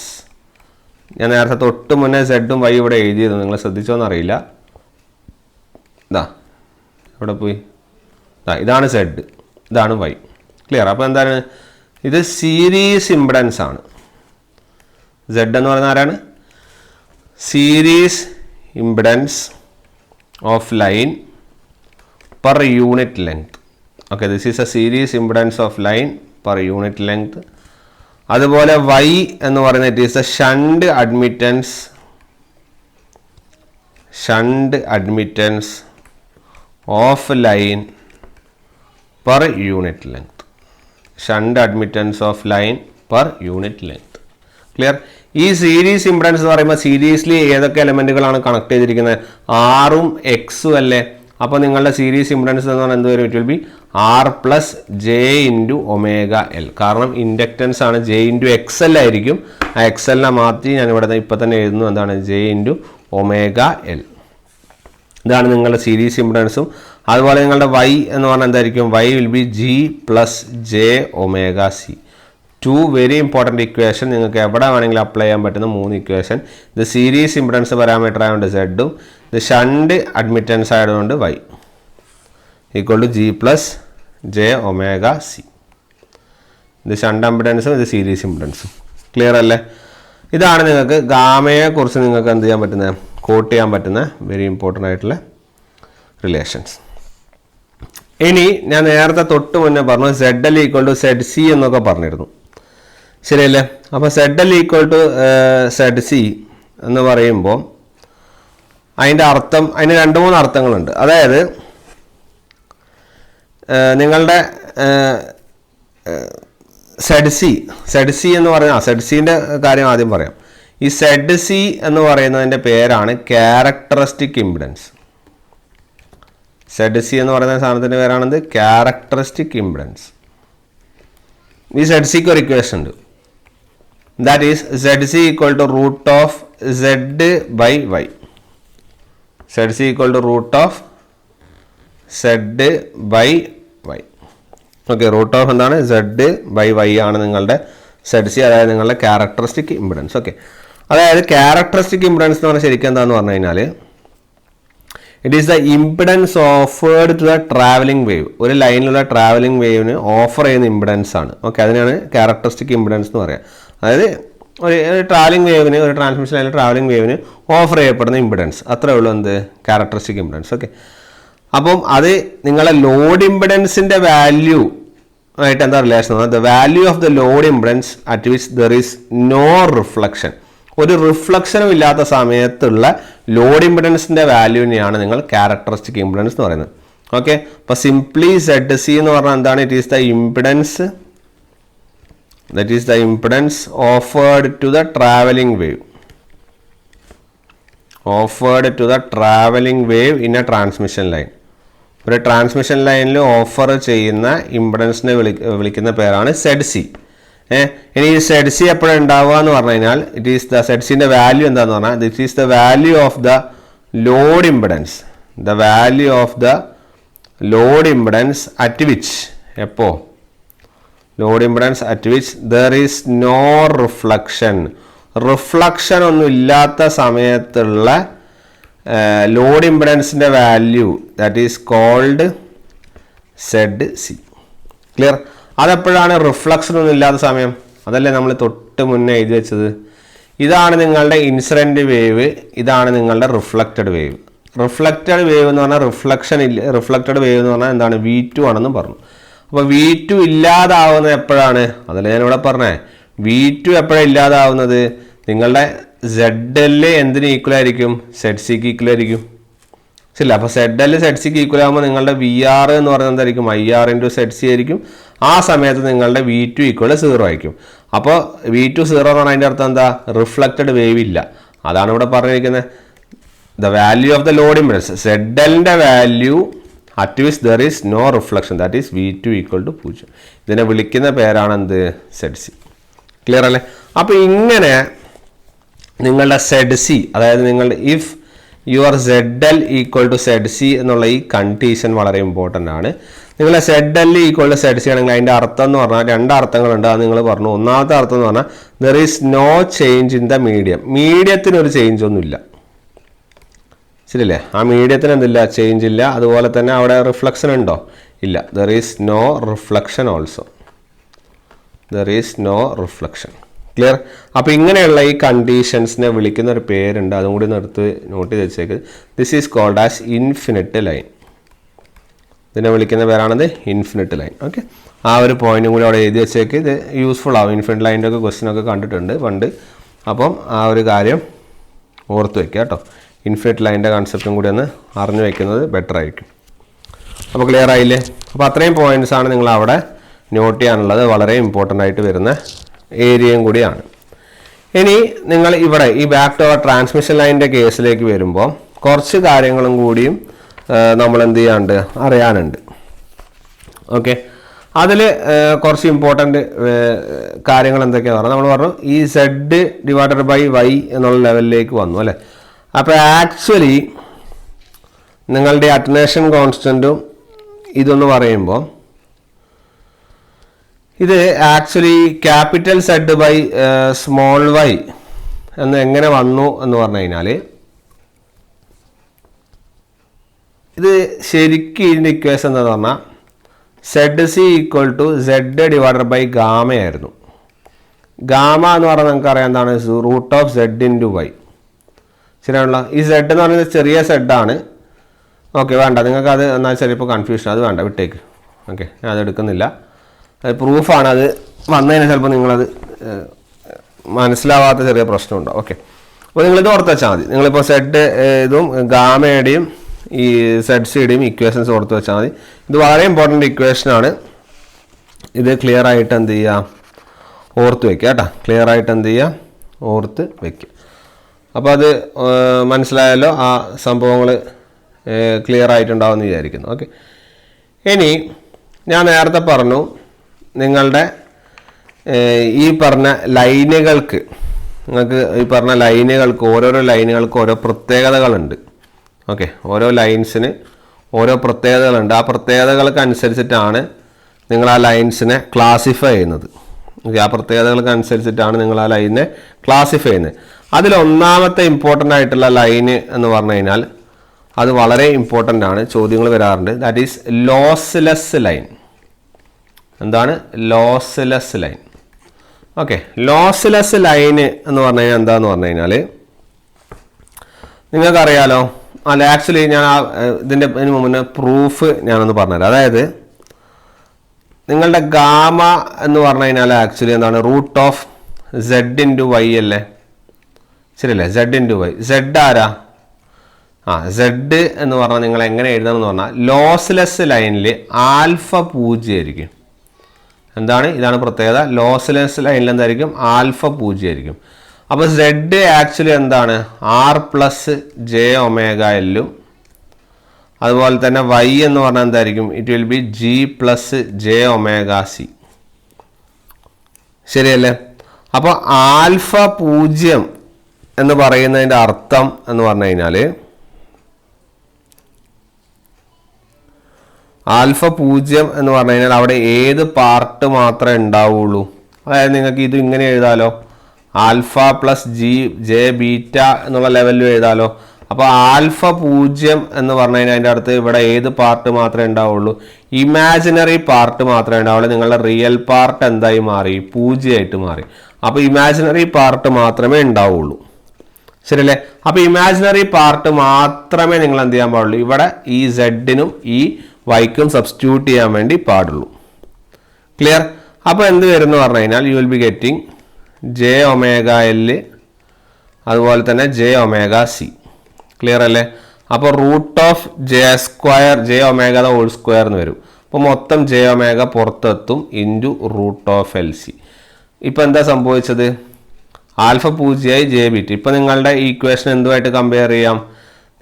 ഞാൻ നേരത്തെ തൊട്ട് മുന്നേ സെഡും വൈ ഇവിടെ എഴുതിയത് നിങ്ങൾ ശ്രദ്ധിച്ചോന്നറിയില്ല. ഇതാ ഇവിടെ പോയി, ഇതാണ് സെഡ്, ഇതാണ് വൈ. ക്ലിയർ? അപ്പോൾ എന്താണ് ഇത്? സീരീസ് ഇംപിഡൻസ് ആണ്. സെഡ് എന്ന് പറയുന്ന ആരാണ്? Series impedance of line per unit length. Okay, this is A series impedance of line per unit length. അതുപോലെ വൈ എന്ന് പറയുന്നത് it is A shunt admittance of line per unit length. Shunt admittance of line per unit length. Clear? ഈ series impedance എന്ന് പറയുമ്പോൾ സീരീസ്ലി ഏതൊക്കെ എലമെൻറ്റുകളാണ് connect ചെയ്തിരിക്കുന്നത്? ആറും എക്സും അല്ലേ? അപ്പോൾ നിങ്ങളുടെ സീരീസ് ഇംപിഡൻസ് എന്ന് പറഞ്ഞാൽ എന്ത് വരും? It will be R plus J into omega L. കാരണം ഇൻഡക്റ്റൻസ് ആണ്, ജെ ഇൻറ്റു എക്സ് എൽ ആയിരിക്കും. ആ എക്സ് എല്ലിനെ മാറ്റി ഞാൻ ഇവിടെ ഇപ്പം തന്നെ എഴുതുന്നു. എന്താണ്? J into omega L. ഇതാണ് നിങ്ങളുടെ സീരീസ് ഇംപിഡൻസും. അതുപോലെ നിങ്ങളുടെ വൈ എന്ന് പറഞ്ഞാൽ എന്തായിരിക്കും? Y will be G plus J omega C. Two very important equation. നിങ്ങൾക്ക് എവിടെ വേണമെങ്കിലും അപ്ലൈ ചെയ്യാൻ പറ്റുന്ന 3 ഇക്വേഷൻ. ഇത് സീരീസ് ഇംപിഡൻസ് പാരാമീറ്റർ ആയതുകൊണ്ട് സെഡും, ഇത് ഷണ്ട് അഡ്മിറ്റൻസ് ആയതുകൊണ്ട് Y equal to G plus J omega C. ഇത് ഷണ്ട് ഇംപിഡൻസും ഇത് സീരീസ് ഇംപിഡൻസും. ക്ലിയർ അല്ലേ? ഇതാണ് നിങ്ങൾക്ക് ഗാമയെക്കുറിച്ച് നിങ്ങൾക്ക് എന്ത് ചെയ്യാൻ പറ്റുന്നത്? കോട്ട് ചെയ്യാൻ പറ്റുന്ന വെരി ഇമ്പോർട്ടൻ്റ് ആയിട്ടുള്ള റിലേഷൻസ്. ഇനി ഞാൻ നേരത്തെ തൊട്ട് മുന്നേ പറഞ്ഞു Z L equal to Z C എന്നൊക്കെ പറഞ്ഞിരുന്നു. ശരിയല്ലേ? അപ്പോൾ Z L equal to Z C എന്ന് പറയുമ്പോൾ അതിൻ്റെ അർത്ഥം, അതിന് 2-3 അർത്ഥങ്ങളുണ്ട്. അതായത് നിങ്ങളുടെ സെഡ് സി എന്ന് പറഞ്ഞാൽ സെഡ് സിൻ്റെ കാര്യം ആദ്യം പറയാം. ഈ സെഡ് സി എന്ന് പറയുന്നതിൻ്റെ പേരാണ് ക്യാരക്ടറിസ്റ്റിക് ഇംപിഡൻസ്. സെഡ് സി എന്ന് പറയുന്ന സാധനത്തിൻ്റെ പേരാണെന്ത്? Characteristic impedance. ഈ സെഡ് സിക്ക് ഒരു ഇക്വേഷൻ ഉണ്ട്. That is Z C equal to root of Z by Y. Z C equal to root of Z by Y. Okay, root of എന്താണ്? Z by Y ആണ് നിങ്ങളുടെ സെഡ് സി, അതായത് നിങ്ങളുടെ characteristic impedance. Okay, അതായത് characteristic impedance എന്ന് പറഞ്ഞാൽ ശരിക്കും എന്താണെന്ന് പറഞ്ഞു കഴിഞ്ഞാൽ it is the impedance offered to the travelling wave. ഒരു ലൈനിലുള്ള ട്രാവലിംഗ് വേവിന് ഓഫർ ചെയ്യുന്ന ഇംപിഡൻസ് ആണ്. ഓക്കെ, അതിനാണ് ക്യാരക്ടറിസ്റ്റിക് ഇംപിഡൻസ് എന്ന് പറയുക. അതായത് ഒരു ട്രാവലിംഗ് വേവിന്, ഒരു ട്രാൻസ്മിഷൻ ലൈനിൽ ട്രാവലിംഗ് വേവിന് ഓഫർ ചെയ്യപ്പെടുന്ന ഇംപിഡൻസ്, അത്രേ ഉള്ളൂ എന്ത്? Characteristic impedance. ഓക്കെ, അപ്പം അത് നിങ്ങളുടെ ലോഡ് ഇംപിഡൻസിൻ്റെ വാല്യൂ ആയിട്ട് എന്താ relation? The value of the load impedance at which there is no reflection. ഒരു റിഫ്ലക്ഷനും ഇല്ലാത്ത സമയത്തുള്ള ലോഡ് ഇംപിഡൻസിൻ്റെ വാല്യൂവിനെയാണ് നിങ്ങൾ ക്യാരക്ടറിസ്റ്റിക് ഇംപിഡൻസ് എന്ന് പറയുന്നത്. ഓക്കെ, അപ്പോൾ സിംപ്ലി സെഡ് സി എന്ന് പറഞ്ഞാൽ എന്താണ്? It is the impedance, that is the impedance offered to the travelling wave, offered to the travelling wave in a transmission line. ഒരു ട്രാൻസ്മിഷൻ ലൈനിൽ ഓഫർ ചെയ്യുന്ന ഇംപിഡൻസിനെ വിളിക്കുന്ന പേരാണ് സെഡ് സി. ഇനി ഈ സെഡ് സി എപ്പോഴും ഉണ്ടാവുക എന്ന് പറഞ്ഞു കഴിഞ്ഞാൽ ഇറ്റ് ഈസ് ദ സെഡ് സിൻ്റെ വാല്യൂ എന്താണെന്ന് പറഞ്ഞാൽ that is the value of the load impedance, the value of the load impedance at which, എപ്പോ? Load impedance at which there is no reflection. Reflection ഒന്നും ഇല്ലാത്ത സമയത്തുള്ള ലോഡ് ഇംപിഡൻസിൻ്റെ value that is called Z C. Clear? അതെപ്പോഴാണ്? Reflection ഒന്നും ഇല്ലാത്ത സമയം. അതല്ലേ നമ്മൾ തൊട്ട് മുന്നേ എഴുതി വെച്ചത്. ഇതാണ് നിങ്ങളുടെ ഇൻസിഡൻറ്റ് വേവ്, ഇതാണ് നിങ്ങളുടെ റിഫ്ലക്റ്റഡ് വേവ്. റിഫ്ലക്റ്റഡ് വേവ് എന്ന് പറഞ്ഞാൽ റിഫ്ലക്ഷൻ ഇല്ല, റിഫ്ലക്റ്റഡ് വേവ് എന്ന് പറഞ്ഞാൽ എന്താണ്? V2 ആണെന്ന് പറഞ്ഞു. അപ്പോൾ V2 ഇല്ലാതാവുന്നത് എപ്പോഴാണ്? അതല്ലേ ഞാനിവിടെ പറഞ്ഞേ. V2 എപ്പോഴാണ് ഇല്ലാതാവുന്നത്? നിങ്ങളുടെ ZL എന്തിന് ഈക്വൽ ആയിരിക്കും? സെഡ് സിക്ക് ഈക്വൽ ആയിരിക്കും. ശരിയല്ല? അപ്പോൾ ZL സെഡ് സിക്ക് ഈക്വൽ ആകുമ്പോൾ നിങ്ങളുടെ VR എന്ന് പറയുന്നത് എന്തായിരിക്കും? IR ഇൻറ്റു സെഡ് സി ആയിരിക്കും. ആ സമയത്ത് നിങ്ങളുടെ V2 ഈക്വൽ 0 ആയിരിക്കും. അപ്പോൾ V2 0 എന്ന് പറഞ്ഞാൽ അതിൻ്റെ അർത്ഥം എന്താ? റിഫ്ലക്റ്റഡ് വേവ് ഇല്ല. അതാണ് ഇവിടെ പറഞ്ഞിരിക്കുന്നത്. The value of the load impedance, ZLൻ്റെ value at which there is no reflection, that is V2 equal to 0. ഇതിനെ വിളിക്കുന്ന പേരാണ് എന്ത്? ZC. ക്ലിയർ അല്ലേ? അപ്പോൾ ഇങ്ങനെ നിങ്ങളുടെ ZC, അതായത് നിങ്ങളുടെ if your ZL equal to ZC എന്നുള്ള ഈ കണ്ടീഷൻ വളരെ ഇമ്പോർട്ടൻ്റ് ആണ്. നിങ്ങളെ ZL ഈക്വൽ ടു ZC ആണെങ്കിൽ അതിൻ്റെ അർത്ഥം എന്ന് പറഞ്ഞാൽ രണ്ട് അർത്ഥങ്ങളുണ്ട്. അത് നിങ്ങൾ പറഞ്ഞു. ഒന്നാമത്തെ അർത്ഥം എന്ന് പറഞ്ഞാൽ there is no change in the medium. മീഡിയത്തിനൊരു ചേഞ്ച് ഒന്നുമില്ല, ശരിയല്ലേ? ആ മീഡിയത്തിന് എന്തില്ല? ചേഞ്ച് ഇല്ല. അതുപോലെ തന്നെ അവിടെ റിഫ്ലക്ഷൻ ഉണ്ടോ? ഇല്ല. There is no reflection also. There is no reflection. Clear? അപ്പോൾ ഇങ്ങനെയുള്ള ഈ കണ്ടീഷൻസിനെ വിളിക്കുന്ന ഒരു പേരുണ്ട്, അതും കൂടി നിർത്ത് നോട്ട് ചെയ്ത് വെച്ചേക്ക്. This is called as infinite line. ഇതിനെ വിളിക്കുന്ന പേരാണത് ഇൻഫിനിറ്റ് ലൈൻ. ഓക്കെ, ആ ഒരു പോയിന്റും കൂടി അവിടെ എഴുതി വെച്ചേക്ക്. ഇത് യൂസ്ഫുൾ ആവും. ഇൻഫിനിറ്റ് ലൈൻ്റെ ഒക്കെ ക്വസ്റ്റ്യൻ ഒക്കെ കണ്ടിട്ടുണ്ട് പണ്ട്. അപ്പം ആ ഒരു കാര്യം ഓർത്ത് വയ്ക്കുക കേട്ടോ. ഇൻഫിനിറ്റ് ലൈൻ്റെ കൺസെപ്റ്റും കൂടി ഒന്ന് അറിഞ്ഞു വയ്ക്കുന്നത് ബെറ്റർ ആയിരിക്കും. അപ്പോൾ ക്ലിയർ ആയില്ലേ? അപ്പോൾ അത്രയും പോയിന്റ്സാണ് നിങ്ങൾ അവിടെ നോട്ട് ചെയ്യാനുള്ളത്. വളരെ ഇമ്പോർട്ടൻ്റ് ആയിട്ട് വരുന്ന ഏരിയയും കൂടിയാണ്. ഇനി നിങ്ങൾ ഇവിടെ ഈ ബാക്ക് ടു അവർ ട്രാൻസ്മിഷൻ ലൈനിൻ്റെ കേസിലേക്ക് വരുമ്പോൾ കുറച്ച് കാര്യങ്ങളും കൂടിയും നമ്മൾ എന്ത് ചെയ്യാണ്ട് അറിയാനുണ്ട്. ഓക്കെ, അതിൽ കുറച്ച് ഇമ്പോർട്ടൻ്റ് കാര്യങ്ങൾ എന്തൊക്കെയാണ് പറഞ്ഞത്? നമ്മൾ പറഞ്ഞു ഈ Z/Y എന്നുള്ള ലെവലിലേക്ക് വന്നു അല്ലേ? അപ്പോൾ ആക്ച്വലി നിങ്ങളുടെ അറ്റനേഷൻ കോൺസ്റ്റൻറ്റും ഇതെന്ന് പറയുമ്പോൾ ഇത് ആക്ച്വലി ക്യാപിറ്റൽ Z/സ്മോൾ y എന്ന് എങ്ങനെ വന്നു എന്ന് പറഞ്ഞു കഴിഞ്ഞാൽ ഇത് ശരിക്കും ഇതിൻ്റെ ഇക്വേഷൻ എന്താണെന്ന് പറഞ്ഞാൽ ZC ഈക്വൽ ടു Z/γ ആയിരുന്നു. ഗാമ എന്ന് പറഞ്ഞാൽ നിങ്ങൾക്ക് അറിയാം എന്താണ്? Root of Z/y. ശരിയാണല്ലോ? ഈ Z എന്ന് പറയുന്നത് ചെറിയ Z ആണ്. ഓക്കെ, വേണ്ട, നിങ്ങൾക്ക് അത് എന്നാൽ ചിലപ്പോൾ കൺഫ്യൂഷൻ, അത് വേണ്ട, വിട്ടേക്ക്. ഓക്കെ, ഞാൻ അത് എടുക്കുന്നില്ല. അത് പ്രൂഫാണ്. അത് വന്നതിന് ചിലപ്പോൾ നിങ്ങളത് മനസ്സിലാവാത്ത ചെറിയ പ്രശ്നമുണ്ടോ? ഓക്കെ, അപ്പോൾ നിങ്ങളിത് ഓർത്ത് വെച്ചാൽ മതി. നിങ്ങളിപ്പോൾ ഇതും ഗാമയുടെയും ഈ ZCയുടെയും ഇക്വേഷൻസ് ഓർത്ത് വെച്ചാൽ മതി. ഇത് വളരെ ഇമ്പോർട്ടൻ്റ് ഇക്വേഷനാണ്. ഇത് ക്ലിയർ ആയിട്ട് എന്ത് ചെയ്യുക? ഓർത്ത് വയ്ക്കുക കേട്ടോ. ക്ലിയർ ആയിട്ട് എന്ത് ചെയ്യുക? ഓർത്ത് വയ്ക്കുക. അപ്പോൾ അത് മനസ്സിലായല്ലോ. ആ സംഭവങ്ങൾ ക്ലിയർ ആയിട്ടുണ്ടാവുമെന്ന് വിചാരിക്കുന്നു. ഓക്കെ, ഇനി ഞാൻ നേരത്തെ പറഞ്ഞു നിങ്ങളുടെ ഈ പറഞ്ഞ ലൈനുകൾക്ക്, നിങ്ങൾക്ക് ഈ പറഞ്ഞ ലൈനുകൾക്ക് ഓരോരോ ലൈനുകൾക്ക് ഓരോ പ്രത്യേകതകളുണ്ട്. ഓക്കെ, ഓരോ ലൈൻസിന് ഓരോ പ്രത്യേകതകളുണ്ട്. ആ പ്രത്യേകതകൾക്ക് അനുസരിച്ചിട്ടാണ് നിങ്ങൾ ആ ലൈൻസിനെ ക്ലാസിഫൈ ചെയ്യുന്നത്. ആ പ്രത്യേകതകൾക്ക് അനുസരിച്ചിട്ടാണ് നിങ്ങൾ ആ ലൈനിനെ ക്ലാസിഫൈ ചെയ്യുന്നത്. അതിലൊന്നാമത്തെ ഇമ്പോർട്ടൻ്റ് ആയിട്ടുള്ള ലൈന് എന്ന് പറഞ്ഞു കഴിഞ്ഞാൽ അത് വളരെ ഇമ്പോർട്ടൻ്റ് ആണ്, ചോദ്യങ്ങൾ വരാറുണ്ട്. That is lossless line. എന്താണ് lossless line? Okay, lossless line എന്ന് പറഞ്ഞു കഴിഞ്ഞാൽ എന്താന്ന് പറഞ്ഞു കഴിഞ്ഞാൽ നിങ്ങൾക്കറിയാലോ. അല്ല, ആക്ച്വലി ഞാൻ ഇതിൻ്റെ മുന്നേ പ്രൂഫ് ഞാനൊന്ന് പറഞ്ഞുതരാം. അതായത് നിങ്ങളുടെ ഗാമ എന്ന് പറഞ്ഞു കഴിഞ്ഞാൽ ആക്ച്വലി എന്താണ്? റൂട്ട് ഓഫ് Z/y അല്ലേ? ശരിയല്ലേ? Z/y. Z ആരാ? Z എന്ന് പറഞ്ഞാൽ നിങ്ങൾ എങ്ങനെ എഴുതണമെന്ന് പറഞ്ഞാൽ ലോസ്ലെസ് ലൈനിൽ ആൽഫ 0 ആയിരിക്കും. എന്താണ്? ഇതാണ് പ്രത്യേകത. ലോസ്ലെസ് ലൈനിൽ എന്തായിരിക്കും? ആൽഫ 0 ആയിരിക്കും. അപ്പോൾ Z ആക്ച്വലി എന്താണ്? R+jωL. അതുപോലെ തന്നെ Y എന്ന് പറഞ്ഞാൽ എന്തായിരിക്കും? It will B G+jωc. ശരിയല്ലേ? അപ്പോൾ ആൽഫ 0 എന്ന് പറയുന്നതിൻ്റെ അർത്ഥം എന്ന് പറഞ്ഞു കഴിഞ്ഞാൽ ആൽഫ 0 എന്ന് പറഞ്ഞു കഴിഞ്ഞാൽ അവിടെ ഏത് പാർട്ട് മാത്രമേ ഉണ്ടാവുള്ളൂ? അതായത് നിങ്ങൾക്ക് ഇത് ഇങ്ങനെ എഴുതാലോ, ആൽഫ പ്ലസ് ജെ ബീറ്റ എന്നുള്ള ലെവലിൽ എഴുതാലോ. അപ്പോൾ ആൽഫ 0 എന്ന് പറഞ്ഞു കഴിഞ്ഞാൽ അതിൻ്റെ അടുത്ത് ഇവിടെ ഏത് പാർട്ട് മാത്രമേ ഉണ്ടാവുള്ളൂ? ഇമാജിനറി പാർട്ട് മാത്രമേ ഉണ്ടാവുള്ളൂ. നിങ്ങളുടെ റിയൽ പാർട്ട് എന്തായി മാറി? 0 ആയിട്ട് മാറി. അപ്പോൾ ഇമാജിനറി പാർട്ട് മാത്രമേ ഉണ്ടാവുള്ളൂ. ശരിയല്ലേ? അപ്പോൾ ഇമാജിനറി പാർട്ട് മാത്രമേ നിങ്ങൾ എന്ത് ചെയ്യാൻ പാടുള്ളൂ? ഇവിടെ ഈ സെഡിനും ഈ വൈക്കും സബ്സ്റ്റിറ്റ്യൂട്ട് ചെയ്യാൻ വേണ്ടി പാടുള്ളൂ. ക്ലിയർ? അപ്പോൾ എന്ത് വരുന്നു പറഞ്ഞു കഴിഞ്ഞാൽ U will be getting jωL അതുപോലെ തന്നെ jωc. ക്ലിയർ അല്ലേ? അപ്പോൾ റൂട്ട് ഓഫ് j² എന്ന് വരും. അപ്പോൾ മൊത്തം jω പുറത്തെത്തും ഇൻറ്റു റൂട്ട് ഓഫ് LC. ഇപ്പോൾ എന്താ സംഭവിച്ചത്? ആൽഫ 0 ആയി ജെ ബീറ്റ. ഇപ്പോൾ നിങ്ങളുടെ ഈക്വേഷൻ എന്തുമായിട്ട് കമ്പയർ ചെയ്യാം?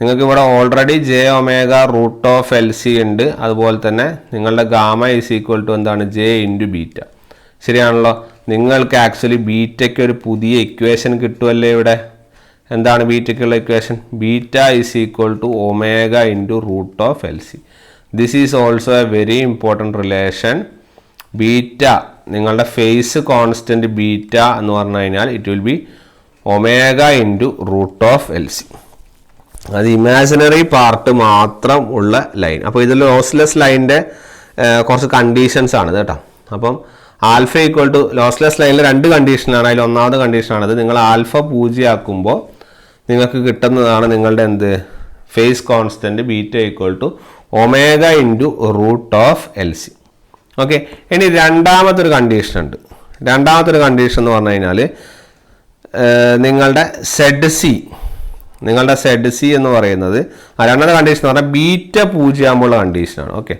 നിങ്ങൾക്ക് ഇവിടെ already J omega root of L C ഉണ്ട്. അതുപോലെ തന്നെ നിങ്ങളുടെ ഗാമ ഈസ് ഈക്വൽ ടു എന്താണ്, ജെ ഇൻറ്റു ബീറ്റ. ശരിയാണല്ലോ. നിങ്ങൾക്ക് ആക്ച്വലി ബീറ്റയ്ക്ക് ഒരു പുതിയ ഇക്വേഷൻ കിട്ടുമല്ലേ ഇവിടെ. എന്താണ് ബീറ്റയ്ക്കുള്ള equation? Beta is equal to omega into root of L C. This is also a very important relation. Beta നിങ്ങളുടെ ഫേസ് കോൺസ്റ്റൻറ്റ് ബീറ്റ എന്ന് പറഞ്ഞു കഴിഞ്ഞാൽ it will be omega into root of L C. അത് imaginary part മാത്രം ഉള്ള line. അപ്പോൾ ഇതിൽ lossless ലൈനിൻ്റെ കുറച്ച് കണ്ടീഷൻസ് ആണ് കേട്ടോ. അപ്പം ആൽഫ ഈക്വൽ ടു ലോസ്ലെസ് ലൈനിൽ 2 കണ്ടീഷനാണ്. അതിൽ ഒന്നാമത്തെ കണ്ടീഷനാണത്. നിങ്ങൾ ആൽഫ 0 ആക്കുമ്പോൾ നിങ്ങൾക്ക് കിട്ടുന്നതാണ് നിങ്ങളുടെ എന്ത്, phase constant beta equal to omega into root of L C. Okay. ഇനി രണ്ടാമത്തൊരു കണ്ടീഷൻ ഉണ്ട്. രണ്ടാമത്തൊരു കണ്ടീഷൻ എന്ന് പറഞ്ഞു കഴിഞ്ഞാൽ നിങ്ങളുടെ സെഡ് സി എന്ന് പറയുന്നത് രണ്ടാമത്തെ കണ്ടീഷൻ എന്ന് പറഞ്ഞാൽ ബീറ്റ 0 ആകുമ്പോഴുള്ള കണ്ടീഷനാണ്. ഓക്കെ.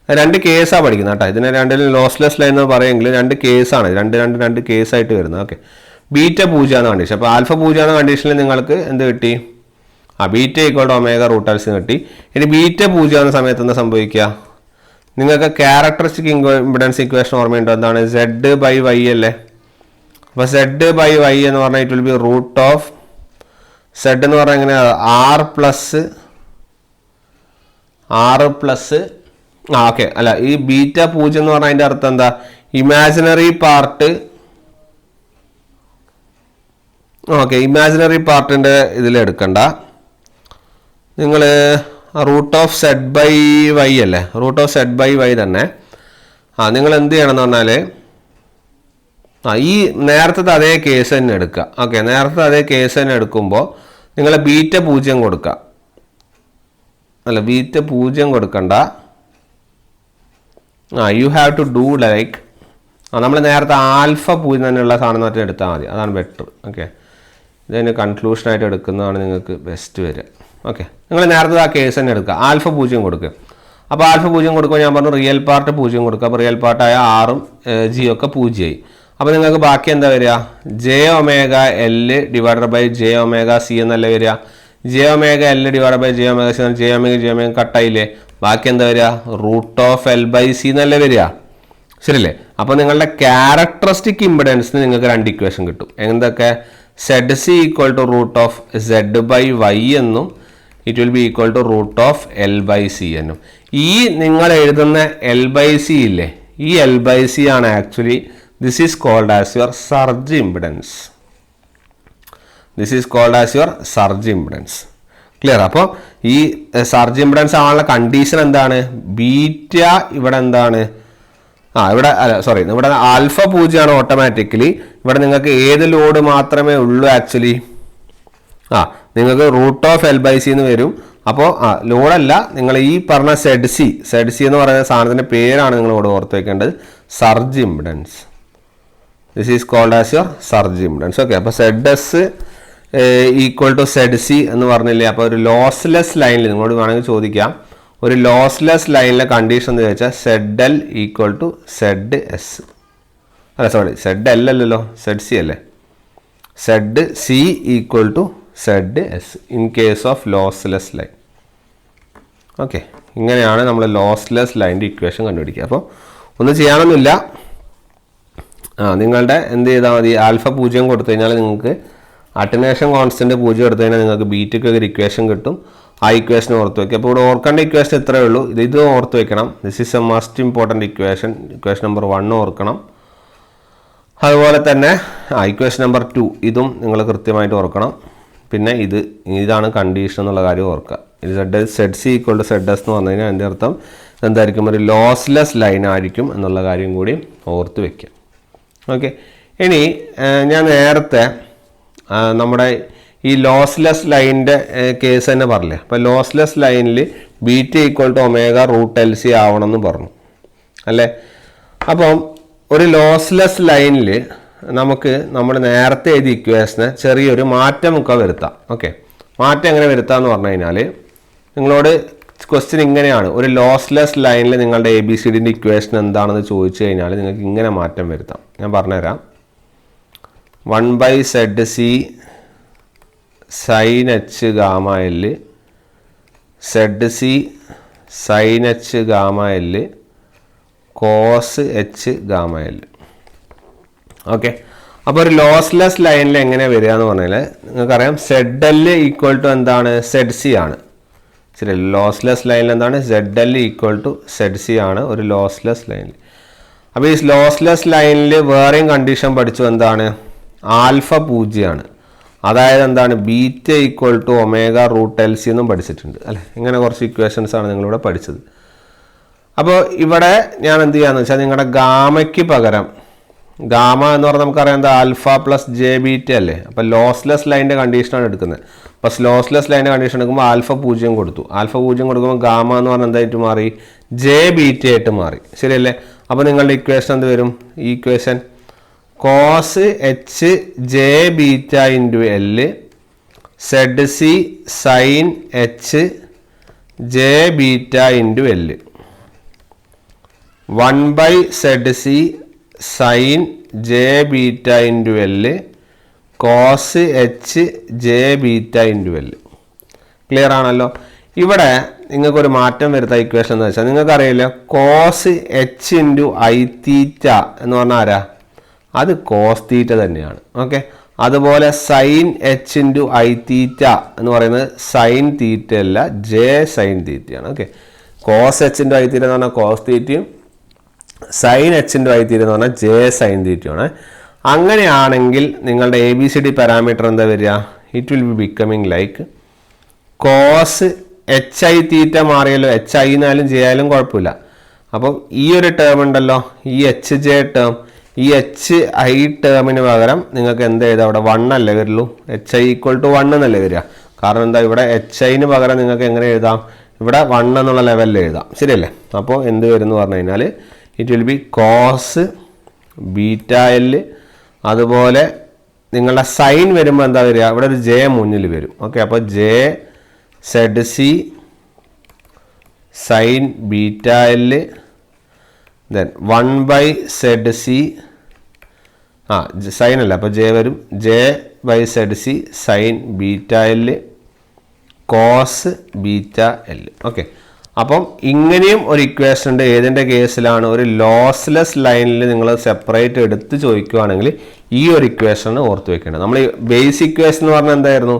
2 കേസാണ് പഠിക്കുന്നത് കേട്ടോ. ഇതിനെ രണ്ടിലും ലോസ്ലെസ് ലൈൻ എന്ന് പറയുമെങ്കിൽ 2 കേസാണ്, രണ്ട് കേസായിട്ട് വരുന്നത്. ഓക്കെ. ബീറ്റ 0 എന്ന കണ്ടീഷൻ. അപ്പോൾ ആൽഫ 0 എന്ന കണ്ടീഷനിൽ നിങ്ങൾക്ക് എന്ത് കിട്ടി? Beta equal to omega root L C കിട്ടി. ഇനി ബീറ്റ 0 എന്ന സമയത്ത് എന്താ സംഭവിക്കുക? നിങ്ങൾക്ക് ക്യാരക്ടറിസ്റ്റിക് ഇംപിഡൻസ് ഇക്വേഷൻ ഓർമ്മയുണ്ടോ? എന്താണ്? സെഡ് ബൈ വൈ അല്ലേ. അപ്പോൾ സെഡ് ബൈ വൈ എന്ന് പറഞ്ഞാൽ it will be root of Z എന്ന് പറഞ്ഞാൽ എങ്ങനെയാണ്? ആർ പ്ലസ് ഓക്കെ അല്ല, ഈ ബീറ്റ 0 എന്ന് പറഞ്ഞാൽ അതിൻ്റെ അർത്ഥം എന്താ? Imaginary part. ഓക്കെ, ഇമാജിനറി പാർട്ടിൻ്റെ ഇതിലെടുക്കണ്ട. നിങ്ങൾ root of Z by Y അല്ലേ, root of Z by Y തന്നെ. നിങ്ങൾ എന്ത് ചെയ്യണമെന്ന് പറഞ്ഞാൽ ഈ നേരത്തെ അതേ കേസ് തന്നെ എടുക്കുക. ഓക്കെ, നേരത്തെ അതേ കേസ് തന്നെ എടുക്കുമ്പോൾ നിങ്ങൾ ബീറ്റ 0 കൊടുക്കുക. അല്ല, ബീറ്റ 0 കൊടുക്കണ്ട. You have to do like നമ്മൾ നേരത്തെ ആൽഫ 0 തന്നെയുള്ള സാധനം മറ്റേ എടുത്താൽ മതി. അതാണ് ബെറ്റർ. ഓക്കെ, ഇതിന് കൺക്ലൂഷനായിട്ട് എടുക്കുന്നതാണ് നിങ്ങൾക്ക് ബെസ്റ്റ് വരിക. ഓക്കെ, നിങ്ങൾ നേരത്തെ ആ കേസ് തന്നെ എടുക്കുക. ആൽഫ 0 കൊടുക്കുക. അപ്പോൾ ആൽഫ 0 കൊടുക്കുമ്പോൾ ഞാൻ പറഞ്ഞു റിയൽ പാർട്ട് 0 കൊടുക്കുക. അപ്പോൾ റിയൽ പാർട്ടായ ആറും ജിയും ഒക്കെ 0 ആയി. അപ്പോൾ നിങ്ങൾക്ക് ബാക്കി എന്താ വരിക? J omega L divided by J omega C എന്നല്ലേ വരിക. J omega L divided by J omega C J omega കട്ടായില്ലേ. ബാക്കി എന്താ വരിക? Root of L by C എന്നല്ലേ വരിക. ശരിയല്ലേ? അപ്പോൾ നിങ്ങളുടെ ക്യാരക്ടറിസ്റ്റിക് ഇമ്പിഡൻസിന് നിങ്ങൾക്ക് 2 ഇക്വേഷൻ കിട്ടും. എന്തൊക്കെ? Z C equal to root of Z by Y എന്നും it will be equal to root of L by C എന്നും. ഈ നിങ്ങൾ എഴുതുന്ന എൽ ബൈ സി ഇല്ലേ, ഈ എൽ ബൈ സി ആണ് actually this is called as your surge impedance. This is called as your surge impedance. Clear? അപ്പോൾ ഈ surge impedance ആവാനുള്ള കണ്ടീഷൻ എന്താണ്? ബീറ്റ ഇവിടെ എന്താണ്? ഇവിടെ ഇവിടെ ആൽഫ 0 ആണ് ഓട്ടോമാറ്റിക്കലി. ഇവിടെ നിങ്ങൾക്ക് ഏത് ലോഡ് മാത്രമേ ഉള്ളൂ ആക്ച്വലി? നിങ്ങൾക്ക് root of L by C എന്ന് വരും. അപ്പോൾ ലോഡല്ല, നിങ്ങൾ ഈ പറഞ്ഞ സെഡ് സി എന്ന് പറയുന്ന സാധനത്തിൻ്റെ പേരാണ് നിങ്ങൾ ഇവിടെ ഓർത്ത് വെക്കേണ്ടത്, surge impedance. This is called as your surge impedance. Okay, അപ്പോൾ Z S equal to Z C എന്ന് പറഞ്ഞില്ലേ. അപ്പോൾ ഒരു ലോസ്ലെസ് ലൈനിൽ നിങ്ങളോട് വേണമെങ്കിൽ ചോദിക്കാം, ഒരു ലോസ്ലെസ് ലൈനിലെ കണ്ടീഷൻ എന്ന് ചോദിച്ചാൽ Z L equal to Z S. അല്ല സോറി, സെഡ് എൽ അല്ലല്ലോ, സെഡ് സി അല്ലേ. Z C equal to Z S in case of lossless line. Okay, ഇങ്ങനെയാണ് നമ്മൾ ലോസ്ലെസ് ലൈനിൻ്റെ ഇക്വേഷൻ കണ്ടുപിടിക്കുക. അപ്പോൾ ഒന്നും ചെയ്യാനൊന്നുമില്ല. നിങ്ങളുടെ എന്ത് ചെയ്താൽ മതി? ആൽഫ 0 കൊടുത്തു കഴിഞ്ഞാൽ നിങ്ങൾക്ക് അറ്റനേഷൻ കോൺസ്റ്റൻറ്റ് 0 എടുത്തു കഴിഞ്ഞാൽ നിങ്ങൾക്ക് ബീറ്റയ്ക്ക് ഒരു ഇക്വേഷൻ കിട്ടും. ആ ഇക്വേഷൻ ഓർത്ത് വയ്ക്കുക. അപ്പോൾ ഇവിടെ ഓർക്കേണ്ട ഇക്വേഷൻ ഇത്രയേ ഉള്ളൂ. ഇത് ഓർത്ത് വെക്കണം. This is A must important equation. Equation number 1 ഓർക്കണം. അതുപോലെ തന്നെ ഇക്വേഷൻ നമ്പർ 2 ഇതും നിങ്ങൾ കൃത്യമായിട്ട് ഓർക്കണം. പിന്നെ ഇതാണ് കണ്ടീഷൻ എന്നുള്ള കാര്യം ഓർക്കുക. ഇത് Z C equal to Z S എന്ന് പറഞ്ഞു കഴിഞ്ഞാൽ അതിൻ്റെ അർത്ഥം എന്തായിരിക്കും? ഒരു ലോസ്ലെസ് ലൈൻ ആയിരിക്കും എന്നുള്ള കാര്യം കൂടി ഓർത്ത് വയ്ക്കുക. ഓക്കെ, ഇനി ഞാൻ നേരത്തെ നമ്മുടെ ഈ ലോസ്ലെസ് ലൈനിൻ്റെ കേസ് തന്നെ പറഞ്ഞില്ലേ. അപ്പോൾ ലോസ്ലെസ് ലൈനിൽ beta equal to omega root L C ആവണമെന്ന് പറഞ്ഞു അല്ലേ. അപ്പം ഒരു ലോസ്ലെസ് ലൈനിൽ നമുക്ക് നമ്മൾ നേരത്തെ എഴുതിയ ഇക്വേഷന് ചെറിയൊരു മാറ്റമൊക്കെ വരുത്താം. ഓക്കെ, മാറ്റം എങ്ങനെ വരുത്താമെന്ന് പറഞ്ഞു കഴിഞ്ഞാൽ നിങ്ങളോട് ക്വസ്റ്റ്യൻ ഇങ്ങനെയാണ്, ഒരു ലോസ്ലെസ് ലൈനിൽ നിങ്ങളുടെ ABCDൻ്റെ ഇക്വേഷൻ എന്താണെന്ന് ചോദിച്ചു കഴിഞ്ഞാൽ നിങ്ങൾക്ക് ഇങ്ങനെ മാറ്റം വരുത്താം. ഞാൻ പറഞ്ഞുതരാം. 1/ZC sin H gamma L Z C sine H gamma L cos H gamma L. Okay, അപ്പോൾ ഒരു ലോസ്ലെസ് ലൈനിൽ എങ്ങനെ വരിക എന്ന് പറഞ്ഞാൽ നിങ്ങൾക്കറിയാം സെഡ് എൽ ഈക്വൽ ടു എന്താണ്, സെഡ് സി ആണ്. ശരി, ലോസ്ലെസ് ലൈനിൽ എന്താണ്, Z L equal to Z C ആണ് ഒരു ലോസ്ലെസ് ലൈനിൽ. അപ്പോൾ ഈ ലോസ്ലെസ് ലൈനിൽ വേറെയും കണ്ടീഷൻ പഠിച്ചു, എന്താണ്, ആൽഫ 0 ആണ്. അതായത് എന്താണ്, beta equal to omega root L C എന്നും പഠിച്ചിട്ടുണ്ട് അല്ലേ. ഇങ്ങനെ കുറച്ച് ഇക്വേഷൻസ് ആണ് നിങ്ങളിവിടെ പഠിച്ചത്. അപ്പോൾ ഇവിടെ ഞാൻ എന്ത് ചെയ്യാന്ന് വെച്ചാൽ നിങ്ങളുടെ ഗാമയ്ക്ക് പകരം, ഗാമ എന്ന് പറഞ്ഞാൽ നമുക്കറിയാം എന്താ, ആൽഫ പ്ലസ് ജെ ബീറ്റ അല്ലേ. അപ്പോൾ ലോസ്ലെസ് ലൈനിൻ്റെ കണ്ടീഷനാണ് എടുക്കുന്നത്. അപ്പോൾ ലോസ്ലെസ് ലൈനിൻ്റെ കണ്ടീഷൻ എടുക്കുമ്പോൾ ആൽഫ 0 കൊടുത്തു. ആൽഫ 0 കൊടുക്കുമ്പോൾ ഗാമ എന്ന് പറഞ്ഞാൽ എന്തായിട്ട് മാറി, ജെ ബീറ്റ ആയിട്ട് മാറി. ശരിയല്ലേ. അപ്പോൾ നിങ്ങളുടെ ഇക്വേഷൻ എന്ത് വരും, ഈ equation cos H J beta into L Z C sine H J beta into L 1/സെഡ് C sine J beta into L cos H J beta into L. Clear ആണല്ലോ. ഇവിടെ നിങ്ങൾക്കൊരു മാറ്റം വരുത്ത ഇക്വേഷൻ എന്ന് വെച്ചാൽ നിങ്ങൾക്കറിയില്ല, cos H into I theta എന്ന് പറഞ്ഞാൽ ആരാ, അത് കോസ് തീറ്റ തന്നെയാണ്. ഓക്കെ, അതുപോലെ sine H into I theta എന്ന് പറയുന്നത് സൈൻ തീറ്റ അല്ല, ജെ സൈൻ തീറ്റയാണ്. Okay, cos H into I theta എന്ന് പറഞ്ഞാൽ കോസ് തീറ്റയും sine H into I theta എന്ന് പറഞ്ഞാൽ ജെ സൈൻ തീറ്റയാണ്. അങ്ങനെയാണെങ്കിൽ നിങ്ങളുടെ A B C D parameter എന്താ വരിക, it will be becoming like cos H I theta മാറിയല്ലോ, എച്ച് ഐ എന്നാലും ജെ ആയാലും കുഴപ്പമില്ല. അപ്പം ഈ ഒരു ടേം ഉണ്ടല്ലോ, ഈ എച്ച് ജെ ടേം, ഈ എച്ച് ഐ ടേമിന് പകരം നിങ്ങൾക്ക് എന്ത് എഴുതാം, അവിടെ 1 അല്ലേ വരുള്ളൂ, എച്ച് ഐ ഈക്വൽ ടു 1 എന്നല്ലേ വരിക. കാരണം എന്താ, ഇവിടെ എച്ച് ഐന് പകരം നിങ്ങൾക്ക് എങ്ങനെ എഴുതാം, ഇവിടെ 1 എന്നുള്ള ലെവലിൽ എഴുതാം. ശരിയല്ലേ. അപ്പോൾ എന്ത് വരും എന്ന് പറഞ്ഞു കഴിഞ്ഞാൽ it will be cos beta L, അതുപോലെ നിങ്ങളുടെ സൈൻ വരുമ്പോൾ എന്താ വരിക, ഇവിടെ ഒരു ജെ മുന്നിൽ വരും. ഓക്കെ, അപ്പോൾ J Z C sine beta L then 1/സെഡ് സി, സൈൻ അല്ല, അപ്പോൾ ജെ വരും, J by Z C sine beta L cos beta L. Okay, അപ്പം ഇങ്ങനെയും ഒരു ഇക്വേഷൻ ഉണ്ട്. ഏതിൻ്റെ കേസിലാണ്, ഒരു ലോസ്ലെസ് ലൈനിൽ നിങ്ങൾ സെപ്പറേറ്റ് എടുത്ത് ചോദിക്കുകയാണെങ്കിൽ ഈ ഒരു ഇക്വേഷൻ ഓർത്ത് വെക്കേണ്ടത്. നമ്മൾ ഈ ബേസ് ഇക്വേഷൻ എന്ന് പറഞ്ഞാൽ എന്തായിരുന്നു,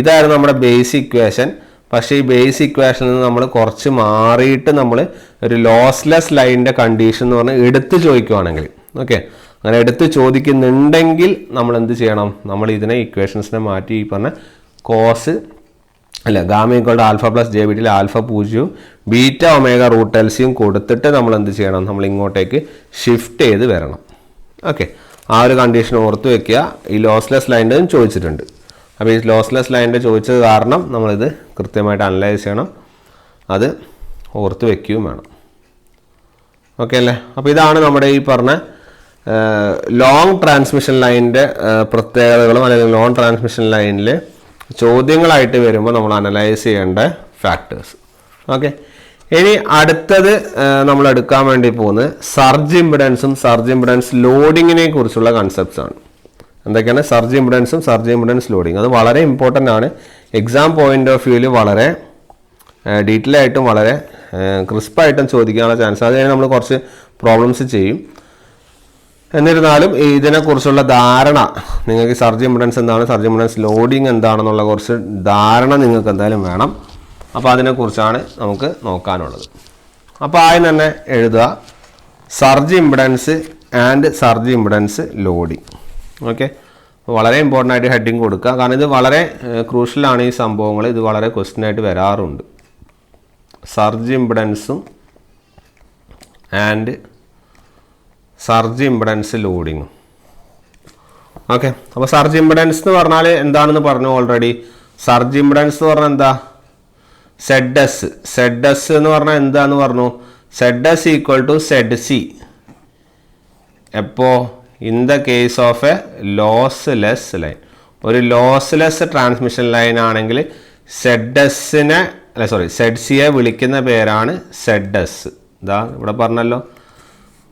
ഇതായിരുന്നു നമ്മുടെ ബേസ് ഇക്വേഷൻ. പക്ഷേ ഈ ബേസ് ഇക്വേഷനിൽ നിന്ന് നമ്മൾ കുറച്ച് മാറിയിട്ട് നമ്മൾ ഒരു ലോസ്ലെസ് ലൈനിൻ്റെ കണ്ടീഷൻ എന്ന് പറഞ്ഞാൽ എടുത്ത് ചോദിക്കുകയാണെങ്കിൽ, ഓക്കെ, അങ്ങനെ എടുത്ത് ചോദിക്കുന്നുണ്ടെങ്കിൽ നമ്മൾ എന്ത് ചെയ്യണം, നമ്മൾ ഇതിനെ ഇക്വേഷൻസിനെ മാറ്റി ഈ പറഞ്ഞ കോസ് അല്ല gamma equal to alpha plus J ബീറ്റയിൽ alpha 0 beta omega root L സിയും കൊടുത്തിട്ട് നമ്മൾ എന്ത് ചെയ്യണം, നമ്മൾ ഇങ്ങോട്ടേക്ക് ഷിഫ്റ്റ് ചെയ്ത് വരണം. ഓക്കെ, ആ ഒരു കണ്ടീഷൻ ഓർത്ത് വെക്കുക. ഈ ലോസ്ലെസ് ലൈൻ്റെ ചോദിച്ചിട്ടുണ്ട്. അപ്പോൾ ഈ ലോസ്ലെസ് ലൈൻ്റെ ചോദിച്ചത് കാരണം നമ്മളിത് കൃത്യമായിട്ട് അനലൈസ് ചെയ്യണം, അത് ഓർത്ത് വെക്കുകയും വേണം. ഓക്കെ അല്ലേ. അപ്പോൾ ഇതാണ് നമ്മുടെ ഈ പറഞ്ഞ ലോങ് ട്രാൻസ്മിഷൻ ലൈനിൻ്റെ പ്രത്യേകതകളും, അല്ലെങ്കിൽ ലോങ് ട്രാൻസ്മിഷൻ ലൈനിൽ ചോദ്യങ്ങളായിട്ട് വരുമ്പോൾ നമ്മൾ അനലൈസ് ചെയ്യേണ്ട ഫാക്ടേഴ്സ്. ഓക്കെ, ഇനി അടുത്തത് നമ്മൾ എടുക്കാൻ വേണ്ടി പോകുന്നത് സർജ് ഇമ്പിഡൻസും സർജ് ഇമ്പിഡൻസ് ലോഡിങ്ങിനെ കുറിച്ചുള്ള കൺസെപ്റ്റ്സ് ആണ്. എന്തൊക്കെയാണ് സർജ് ഇമ്പിഡൻസും സർജ് ഇമ്പിഡൻസ് ലോഡിങ്? അത് വളരെ ഇമ്പോർട്ടൻ്റ് ആണ്. എക്സാം പോയിന്റ് ഓഫ് വ്യൂവിൽ വളരെ ഡീറ്റെയിൽ ആയിട്ടും വളരെ ക്രിസ്പായിട്ടും ചോദിക്കാനുള്ള ചാൻസ്. അത് കഴിഞ്ഞ് നമ്മൾ കുറച്ച് പ്രോബ്ലംസ് ചെയ്യും. എന്നിരുന്നാലും ഇതിനെക്കുറിച്ചുള്ള ധാരണ നിങ്ങൾക്ക്, സർജ് ഇമ്പിഡൻസ് എന്താണ്, സർജ് ഇമ്പിഡൻസ് ലോഡിങ് എന്താണെന്നുള്ള കുറച്ച് ധാരണ നിങ്ങൾക്ക് എന്തായാലും വേണം. അപ്പോൾ അതിനെക്കുറിച്ചാണ് നമുക്ക് നോക്കാനുള്ളത്. അപ്പോൾ ആദ്യം തന്നെ എഴുതുക surge impedance and surge impedance loading. Okay, വളരെ ഇമ്പോർട്ടൻ്റ് ആയിട്ട് ഹെഡിങ് കൊടുക്കുക. കാരണം ഇത് വളരെ ക്രൂഷ്യലാണ് ഈ സംഭവങ്ങൾ. ഇത് വളരെ ക്വസ്റ്റ്യൻ ആയിട്ട് വരാറുണ്ട്. സർജ് ഇമ്പിഡൻസും ആൻഡ് സർജ് ഇമ്പിഡൻസ് ലോഡിങ്ങും. ഓക്കെ, അപ്പോൾ സർജ് ഇമ്പിഡൻസ് എന്ന് പറഞ്ഞാൽ എന്താണെന്ന് പറഞ്ഞു ഓൾറെഡി. സർജ് ഇമ്പിഡൻസ് എന്ന് പറഞ്ഞാൽ എന്താ, സെഡ് എസ്. സെഡ് എസ് എന്ന് പറഞ്ഞാൽ എന്താന്ന് പറഞ്ഞു, Z S equal to Z C എപ്പോൾ in the case of a lossless line. ഒരു ലോസ്ലെസ് ട്രാൻസ്മിഷൻ ലൈൻ ആണെങ്കിൽ സെഡ് എസിനെ സെഡ് സിയെ വിളിക്കുന്ന പേരാണ് സെഡ് എസ്. ഇതാ ഇവിടെ പറഞ്ഞല്ലോ,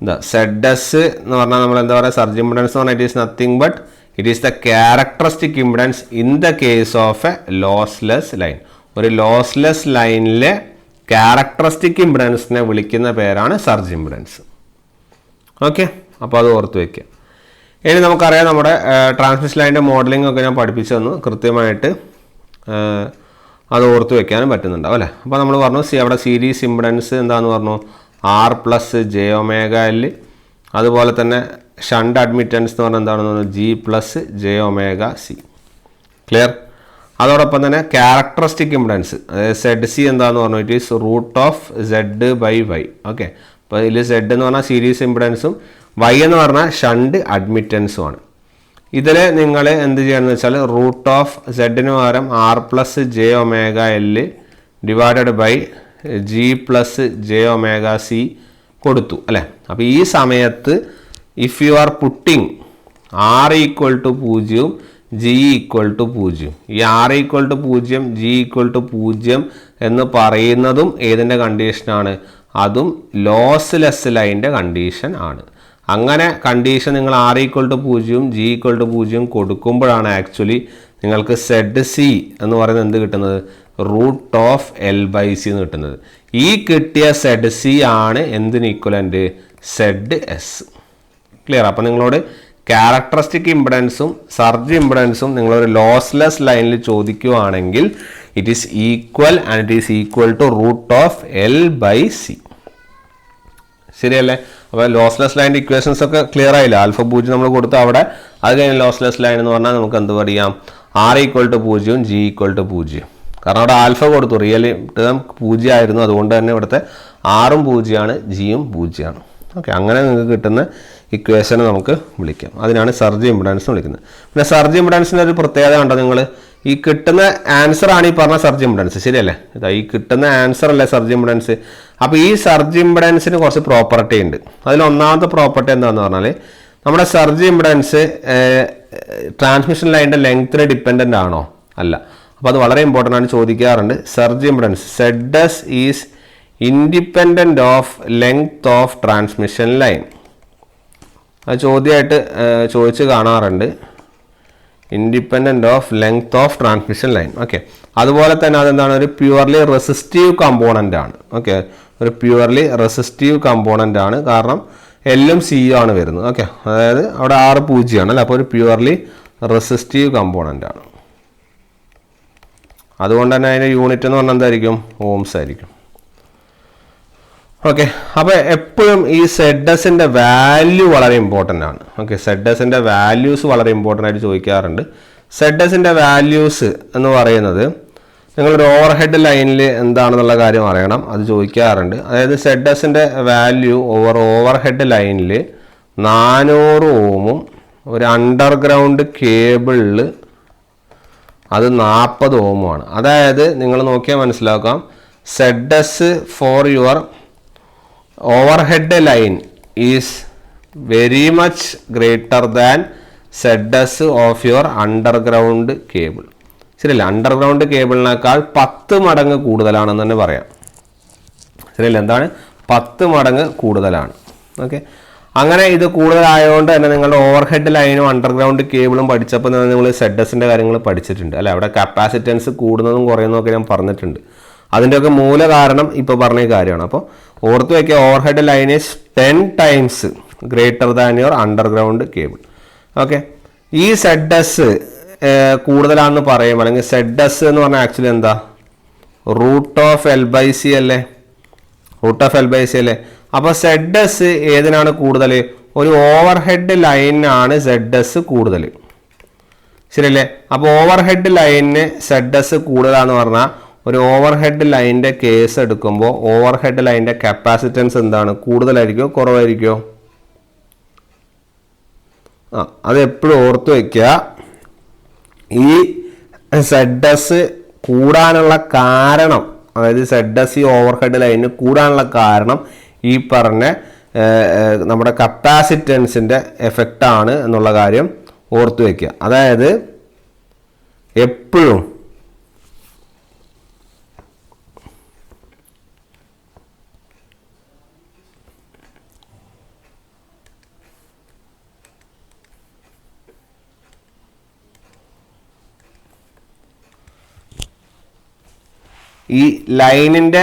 എന്താ സെഡ് എസ് എന്ന് പറഞ്ഞാൽ നമ്മൾ എന്താ പറയുക, സർജ് ഇമ്പിഡൻസ് എന്ന് പറഞ്ഞാൽ it is nothing but it is the characteristic impedance in the case of a lossless line. ഒരു ലോസ്ലെസ് ലൈനിലെ ക്യാരക്ടറിസ്റ്റിക് ഇംപിഡൻസിനെ വിളിക്കുന്ന പേരാണ് സർജ് ഇംപിഡൻസ്. ഓക്കെ, അപ്പോൾ അത് ഓർത്ത് വയ്ക്കുക. ഇനി നമുക്കറിയാം നമ്മുടെ ട്രാൻസ്മിഷൻ ലൈനിൻ്റെ മോഡലിംഗ് ഒക്കെ ഞാൻ പഠിപ്പിച്ചു തന്നു. കൃത്യമായിട്ട് അത് ഓർത്ത് വെക്കാനും പറ്റുന്നുണ്ടാവും അല്ലേ. അപ്പോൾ നമ്മൾ പറഞ്ഞു അവിടെ സീരീസ് ഇംപിഡൻസ് എന്താണെന്ന് പറഞ്ഞു, R + jωL. അതുപോലെ തന്നെ ഷണ്ട് അഡ്മിറ്റൻസ് എന്ന് പറഞ്ഞാൽ എന്താണെന്ന് പറഞ്ഞു, G + jωC. ക്ലിയർ? അതോടൊപ്പം തന്നെ ക്യാരക്ടറിസ്റ്റിക് ഇംപിഡൻസ് അതായത് ZC എന്താണെന്ന് പറഞ്ഞു, ഇറ്റ് ഈസ് √Z/Y. ഓക്കെ, അപ്പോൾ ഇതിൽ Z എന്ന് പറഞ്ഞാൽ സീരീസ് ഇംപിഡൻസും Y എന്ന് പറഞ്ഞാൽ ഷണ്ട് അഡ്മിറ്റൻസുമാണ്. ഇതിൽ നിങ്ങൾ എന്ത് ചെയ്യണമെന്ന് വെച്ചാൽ √Z പകരം R + jωL / G + jωC കൊടുത്തു അല്ലേ. അപ്പോൾ ഈ സമയത്ത് if you are putting R = 0, G = 0, ഈ R = 0, G = 0 എന്ന് പറയുന്നതും ഏതിൻ്റെ കണ്ടീഷനാണ്? അതും ലോസ്ലെസ് ലൈൻ്റെ കണ്ടീഷൻ ആണ്. അങ്ങനെ കണ്ടീഷൻ നിങ്ങൾ R = 0, G = 0 കൊടുക്കുമ്പോഴാണ് ആക്ച്വലി നിങ്ങൾക്ക് ZC എന്ന് പറയുന്നത് എന്ത് കിട്ടുന്നത്, √L/C എന്ന് കിട്ടുന്നത്. ഈ കിട്ടിയ ZC ആണ് എന്തിന് ഈക്വലൻ്റ്, ZS. ക്ലിയർ? അപ്പോൾ നിങ്ങളോട് ക്യാരക്ടറിസ്റ്റിക് ഇംപിഡൻസും സർജ് ഇംപിഡൻസും നിങ്ങളൊരു ലോസ്ലെസ് ലൈനിൽ ചോദിക്കുകയാണെങ്കിൽ it is equal and it is equal to √L/C. ശരിയല്ലേ? അപ്പോൾ ലോസ്ലെസ് ലൈൻ്റെ ഇക്വേഷൻസ് ഒക്കെ ക്ലിയർ ആയില്ല. ആൽഫ 0 നമ്മൾ കൊടുത്ത് അവിടെ അത് കഴിഞ്ഞ് ലോസ്ലെസ് ലൈൻ എന്ന് പറഞ്ഞാൽ നമുക്ക് എന്ത് പറയാം, R = 0, G = 0. കാരണം അവിടെ ആൽഫ കൊടുത്തു, റിയൽ ടേം 0 ആയിരുന്നു. അതുകൊണ്ട് തന്നെ ഇവിടുത്തെ ആറും 0 Gയും 0. ഓക്കെ, അങ്ങനെ നിങ്ങൾക്ക് കിട്ടുന്ന ഇക്വേഷനെ നമുക്ക് വിളിക്കാം. അതിനാണ് സർജ് ഇംപിഡൻസ് വിളിക്കുന്നത്. പിന്നെ സർജ് ഇംപിഡൻസിൻ്റെ ഒരു പ്രത്യേകത കണ്ടോ നിങ്ങൾ, ഈ കിട്ടുന്ന ആൻസർ ആണ് ഈ പറഞ്ഞ സർജ് ഇംപിഡൻസ്. ശരിയല്ലേ? ഇതാ ഈ കിട്ടുന്ന ആൻസർ അല്ലേ സർജ് ഇംപിഡൻസ്. അപ്പോൾ ഈ സർജ് ഇംപിഡൻസിന് കുറച്ച് പ്രോപ്പർട്ടി ഉണ്ട്. അതിൽ ഒന്നാമത്തെ പ്രോപ്പർട്ടി എന്താണെന്ന് പറഞ്ഞാൽ നമ്മുടെ സർജ് ഇംപിഡൻസ് ട്രാൻസ്മിഷൻ ലൈനിൻ്റെ ലെങ്ത്തിന് ഡിപ്പെൻഡൻ്റ് ആണോ? അല്ല. അപ്പോൾ അത് വളരെ ഇമ്പോർട്ടൻ്റ് ആണ്, ചോദിക്കാറുണ്ട്. Surge impedance ZS is independent of length of transmission line. അത് ചോദ്യമായിട്ട് ചോദിച്ച് കാണാറുണ്ട്, independent of length of transmission line. Okay, അതുപോലെ തന്നെ അതെന്താണ്, ഒരു പ്യുവർലി റെസിസ്റ്റീവ് കമ്പോണൻ്റ് ആണ്. ഓക്കെ, ഒരു പ്യുവർലി റെസിസ്റ്റീവ് കമ്പോണൻ്റ് ആണ്. കാരണം L-ഉം C-യും ആണ് വരുന്നത്. ഓക്കെ, അതായത് അവിടെ R 0 ആണ് അല്ലേ. അപ്പോൾ ഒരു പ്യുവർലി റെസിസ്റ്റീവ് കമ്പോണൻ്റ് ആണ്. അതുകൊണ്ട് തന്നെ അതിൻ്റെ യൂണിറ്റ് എന്ന് പറഞ്ഞാൽ എന്തായിരിക്കും, ഓംസ് ആയിരിക്കും. ഓക്കെ, അപ്പോൾ എപ്പോഴും ഈ ZSൻ്റെ വാല്യൂ വളരെ ഇമ്പോർട്ടൻ്റ് ആണ്. ഓക്കെ, ZSൻ്റെ വാല്യൂസ് വളരെ ഇമ്പോർട്ടൻ്റ് ആയിട്ട് ചോദിക്കാറുണ്ട്. ZSൻ്റെ വാല്യൂസ് എന്ന് പറയുന്നത് നിങ്ങളൊരു ഓവർ ഹെഡ് ലൈനിൽ എന്താണെന്നുള്ള കാര്യം അറിയണം, അത് ചോദിക്കാറുണ്ട്. അതായത് ZSൻ്റെ വാല്യൂ ഓവർ ഹെഡ് ലൈനിൽ 400 ഓമും ഒരു അണ്ടർഗ്രൗണ്ട് കേബിളിൽ അത് 40 ഓമുമാണ്. അതായത് നിങ്ങൾ നോക്കിയാൽ മനസ്സിലാക്കാം, ZS for your overhead line is very much greater than ZS of your underground cable. ശരിയല്ല? അണ്ടർഗ്രൗണ്ട് കേബിളിനേക്കാൾ 10 മടങ്ങ് കൂടുതലാണെന്ന് തന്നെ പറയാം. ശരിയല്ല? എന്താണ് 10 മടങ്ങ് കൂടുതലാണ്. ഓക്കെ, അങ്ങനെ ഇത് കൂടുതലായതുകൊണ്ട് തന്നെ നിങ്ങളുടെ ഓവർഹെഡ് ലൈനും അണ്ടർഗ്രൗണ്ട് കേബിളും പഠിച്ചപ്പോൾ നിങ്ങൾ ZSൻ്റെ കാര്യങ്ങൾ പഠിച്ചിട്ടുണ്ട് അല്ലേ. അവിടെ കപ്പാസിറ്റൻസ് കൂടുന്നതും കുറയുന്നതൊക്കെ ഞാൻ പറഞ്ഞിട്ടുണ്ട്. അതിൻ്റെയൊക്കെ മൂല കാരണം ഇപ്പോൾ പറഞ്ഞ കാര്യമാണ്. അപ്പോൾ ഓർത്ത് വയ്ക്കുക, overhead line is 10 times greater than your underground cable. Okay, ഈ ZS കൂടുതലാണെന്ന് പറയുമ്പോൾ അല്ലെങ്കിൽ ZS എന്ന് പറഞ്ഞാൽ ആക്ച്വലി എന്താ, √L/C അല്ലേ, √L/C അല്ലേ. അപ്പോൾ ZS ഏതിനാണ് കൂടുതൽ, ഒരു ഓവർഹെഡ് ലൈനാണ് ZS കൂടുതൽ. ശരിയല്ലേ? അപ്പോൾ ഓവർഹെഡ് ലൈനിന് ZS കൂടുതലാന്ന് പറഞ്ഞാൽ ഒരു ഓവർഹെഡ് ലൈനിൻ്റെ കേസ് എടുക്കുമ്പോൾ ഓവർഹെഡ് ലൈനിൻ്റെ കപ്പാസിറ്റൻസ് എന്താണ്, കൂടുതലായിരിക്കുമോ കുറവായിരിക്കുമോ? അത് എപ്പോഴും ഓർത്ത് വയ്ക്കുക. ഈ ZS കൂടാനുള്ള കാരണം, അതായത് ZS ഈ ഓവർഹെഡ് ലൈനിന് കൂടാനുള്ള കാരണം ഈ പറഞ്ഞ നമ്മുടെ കപ്പാസിറ്റൻസിൻ്റെ എഫക്റ്റാണ് എന്നുള്ള കാര്യം ഓർത്ത് വയ്ക്കുക. അതായത് എപ്പോഴും ഈ ലൈനിൻ്റെ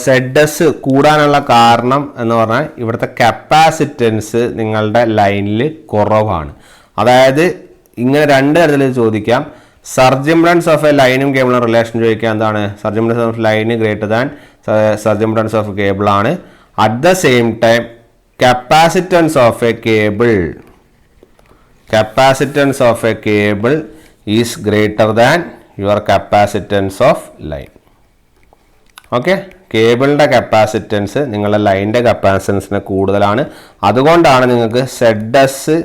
സെഡസ് കൂടാനുള്ള കാരണം എന്ന് പറഞ്ഞാൽ ഇവിടുത്തെ കപ്പാസിറ്റൻസ് നിങ്ങളുടെ ലൈനിൽ കുറവാണ്. അതായത് ഇങ്ങനെ രണ്ട് തരത്തിൽ ചോദിക്കാം. സർജ് ഇംപെഡൻസ് ഓഫ് എ ലൈനും കേബിളും റിലേഷൻ ചോദിക്കുക. എന്താണ് സർജ് ഇംപെഡൻസ് ഓഫ് ലൈന് greater than surge impedance of cable ആണ്. At the same time capacitance of a cable is greater than your capacitance of line. Okay, കേബിളിൻ്റെ കപ്പാസിറ്റൻസ് നിങ്ങളുടെ ലൈനിൻ്റെ കപ്പാസിറ്റൻസിന് കൂടുതലാണ്. അതുകൊണ്ടാണ് നിങ്ങൾക്ക് Z S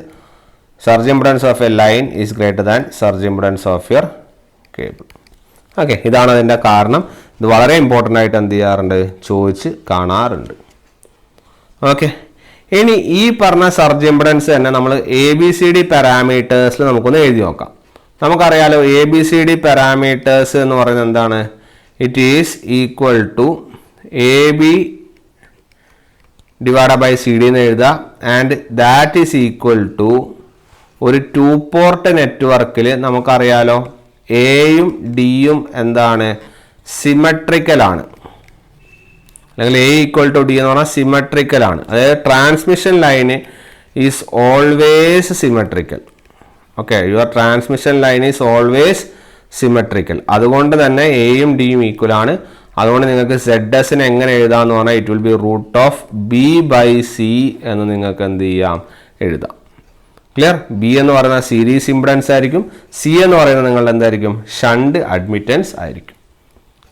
surge impedance of a line is greater than surge impedance of your cable. Okay, ഇതാണ് അതിൻ്റെ കാരണം. ഇത് വളരെ ഇമ്പോർട്ടൻ്റ് ആയിട്ട് എന്ത് ചെയ്യാറുണ്ട്, ചോദിച്ച് കാണാറുണ്ട്. ഓക്കെ, ഇനി ഈ പറഞ്ഞ സർജ് ഇംപെഡൻസ് തന്നെ നമ്മൾ ABCD പാരാമീറ്റേഴ്സിൽ നമുക്കൊന്ന് എഴുതി നോക്കാം. നമുക്കറിയാലോ ABCD പാരാമീറ്റേഴ്സ് എന്ന് പറയുന്നത് എന്താണ്? It is equal to AB divide by CD എന്ന് എഴുതാം. And that is equal to ഒരു 2 പോർട്ട് നെറ്റ്വർക്കിൽ നമുക്കറിയാലോ എയും ഡിയും എന്താണ്, സിമെട്രിക്കലാണ്. അല്ലെങ്കിൽ A ഈക്വൽ ടു ഡി എന്ന് പറഞ്ഞാൽ സിമെട്രിക്കലാണ്. അതായത് transmission line is always symmetrical. Okay, your transmission line is always symmetrical. അതുകൊണ്ട് തന്നെ എയും ഡിയും ഈക്വൽ ആണ്. അതുകൊണ്ട് നിങ്ങൾക്ക് ZSനെ എങ്ങനെ എഴുതാമെന്ന് പറഞ്ഞാൽ it will be root of B/C എന്ന് നിങ്ങൾക്ക് എന്ത് ചെയ്യാം, എഴുതാം. ക്ലിയർ? B എന്ന് പറയുന്നത് സീരീസ് ഇംപെഡൻസ് ആയിരിക്കും. C എന്ന് പറയുന്നത് നിങ്ങളുടെ എന്തായിരിക്കും, ഷണ്ട് അഡ്മിറ്റൻസ് ആയിരിക്കും.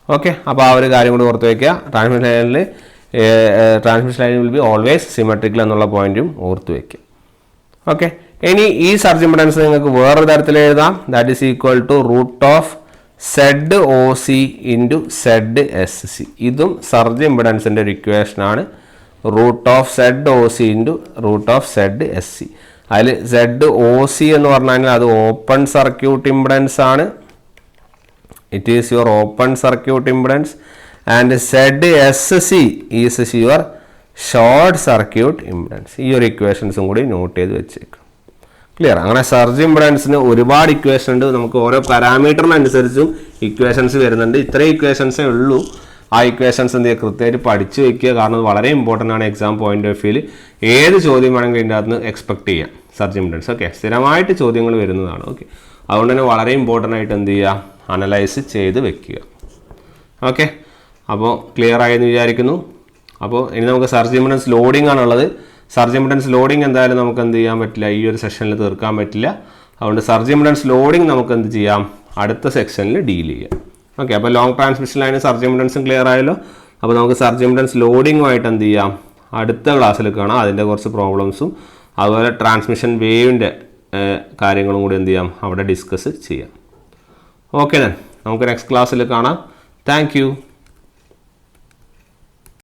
ഓക്കെ, അപ്പോൾ ആ ഒരു കാര്യം കൂടി ഓർത്ത് വയ്ക്കുക. Transmission line will be always symmetrical എന്നുള്ള പോയിന്റും ഓർത്ത് വയ്ക്കുക. ഓക്കെ, ഇനി ഈ സർജ് ഇംപെഡൻസ് നിങ്ങൾക്ക് വേറൊരു തരത്തിൽ എഴുതാം. That is equal to root of ZOC into ZSC. ഇതും സർജ് ഇംപെഡൻസിൻ്റെ ഒരു ഇക്വേഷനാണ്. Root of ZOC into root of ZSC. അതിൽ ZOC എന്ന് പറഞ്ഞു കഴിഞ്ഞാൽ അത് ഓപ്പൺ സർക്യൂട്ട് ഇംപെഡൻസ് ആണ്. It is your open circuit impedance. And ZSC is your short circuit impedance. ഈ ഒരു ഇക്വേഷൻസും കൂടി നോട്ട് ചെയ്ത് വെച്ചേക്കും. ക്ലിയർ? അങ്ങനെ സർജ് ഇംപെഡൻസിന് ഒരുപാട് ഇക്വേഷൻ ഉണ്ട്. നമുക്ക് ഓരോ പാരാമീറ്ററിനനുസരിച്ചും ഇക്വേഷൻസ് വരുന്നുണ്ട്. ഇത്രയും ഇക്വേഷൻസേ ഉള്ളൂ. ആ ഇക്വേഷൻസ് എന്ത് ചെയ്യുക, കൃത്യമായിട്ട് പഠിച്ചു വയ്ക്കുക. കാരണം വളരെ ഇമ്പോർട്ടൻ്റ് ആണ്. എക്സാം പോയിന്റ് ഓഫ് വ്യൂവിൽ ഏത് ചോദ്യം വേണമെങ്കിൽ ഇതിൻ്റെ അകത്ത് എക്സ്പെക്ട് ചെയ്യാം. സർജ് ഇംപെഡൻസ് ഓക്കെ സ്ഥിരമായിട്ട് ചോദ്യങ്ങൾ വരുന്നതാണ്. ഓക്കെ, അതുകൊണ്ട് തന്നെ വളരെ ഇമ്പോർട്ടൻ്റ് ആയിട്ട് എന്ത് ചെയ്യുക, അനലൈസ് ചെയ്ത് വെക്കുക. ഓക്കെ, അപ്പോൾ ക്ലിയർ ആയെന്ന് വിചാരിക്കുന്നു. അപ്പോൾ ഇനി നമുക്ക് സർജ് ഇംപെഡൻസ് ലോഡിംഗ് ആണുള്ളത്. സർജ് ഇംപെഡൻസ് ലോഡിംഗ് എന്തായാലും നമുക്ക് എന്ത് ചെയ്യാൻ പറ്റില്ല, ഈ ഒരു സെഷനിൽ തീർക്കാൻ പറ്റില്ല. അതുകൊണ്ട് സർജ് ഇംപെഡൻസ് ലോഡിംഗ് നമുക്ക് എന്ത് ചെയ്യാം, അടുത്ത സെക്ഷനിൽ ഡീൽ ചെയ്യാം. ഓക്കെ, അപ്പോൾ ലോങ് ട്രാൻസ്മിഷൻ ലൈന് സർജ് ഇംപെഡൻസും ക്ലിയർ ആയല്ലോ. അപ്പോൾ നമുക്ക് സർജ് ഇംപെഡൻസ് ലോഡിങ്ങുമായിട്ട് എന്ത് ചെയ്യാം, അടുത്ത ക്ലാസ്സിൽ കാണാം. അതിൻ്റെ കുറച്ച് പ്രോബ്ലംസും അതുപോലെ ട്രാൻസ്മിഷൻ വേവിൻ്റെ കാര്യങ്ങളും കൂടി എന്ത് ചെയ്യാം, അവിടെ ഡിസ്കസ് ചെയ്യാം. ഓക്കെ, നമുക്ക് നെക്സ്റ്റ് ക്ലാസ്സിൽ കാണാം. Thank you.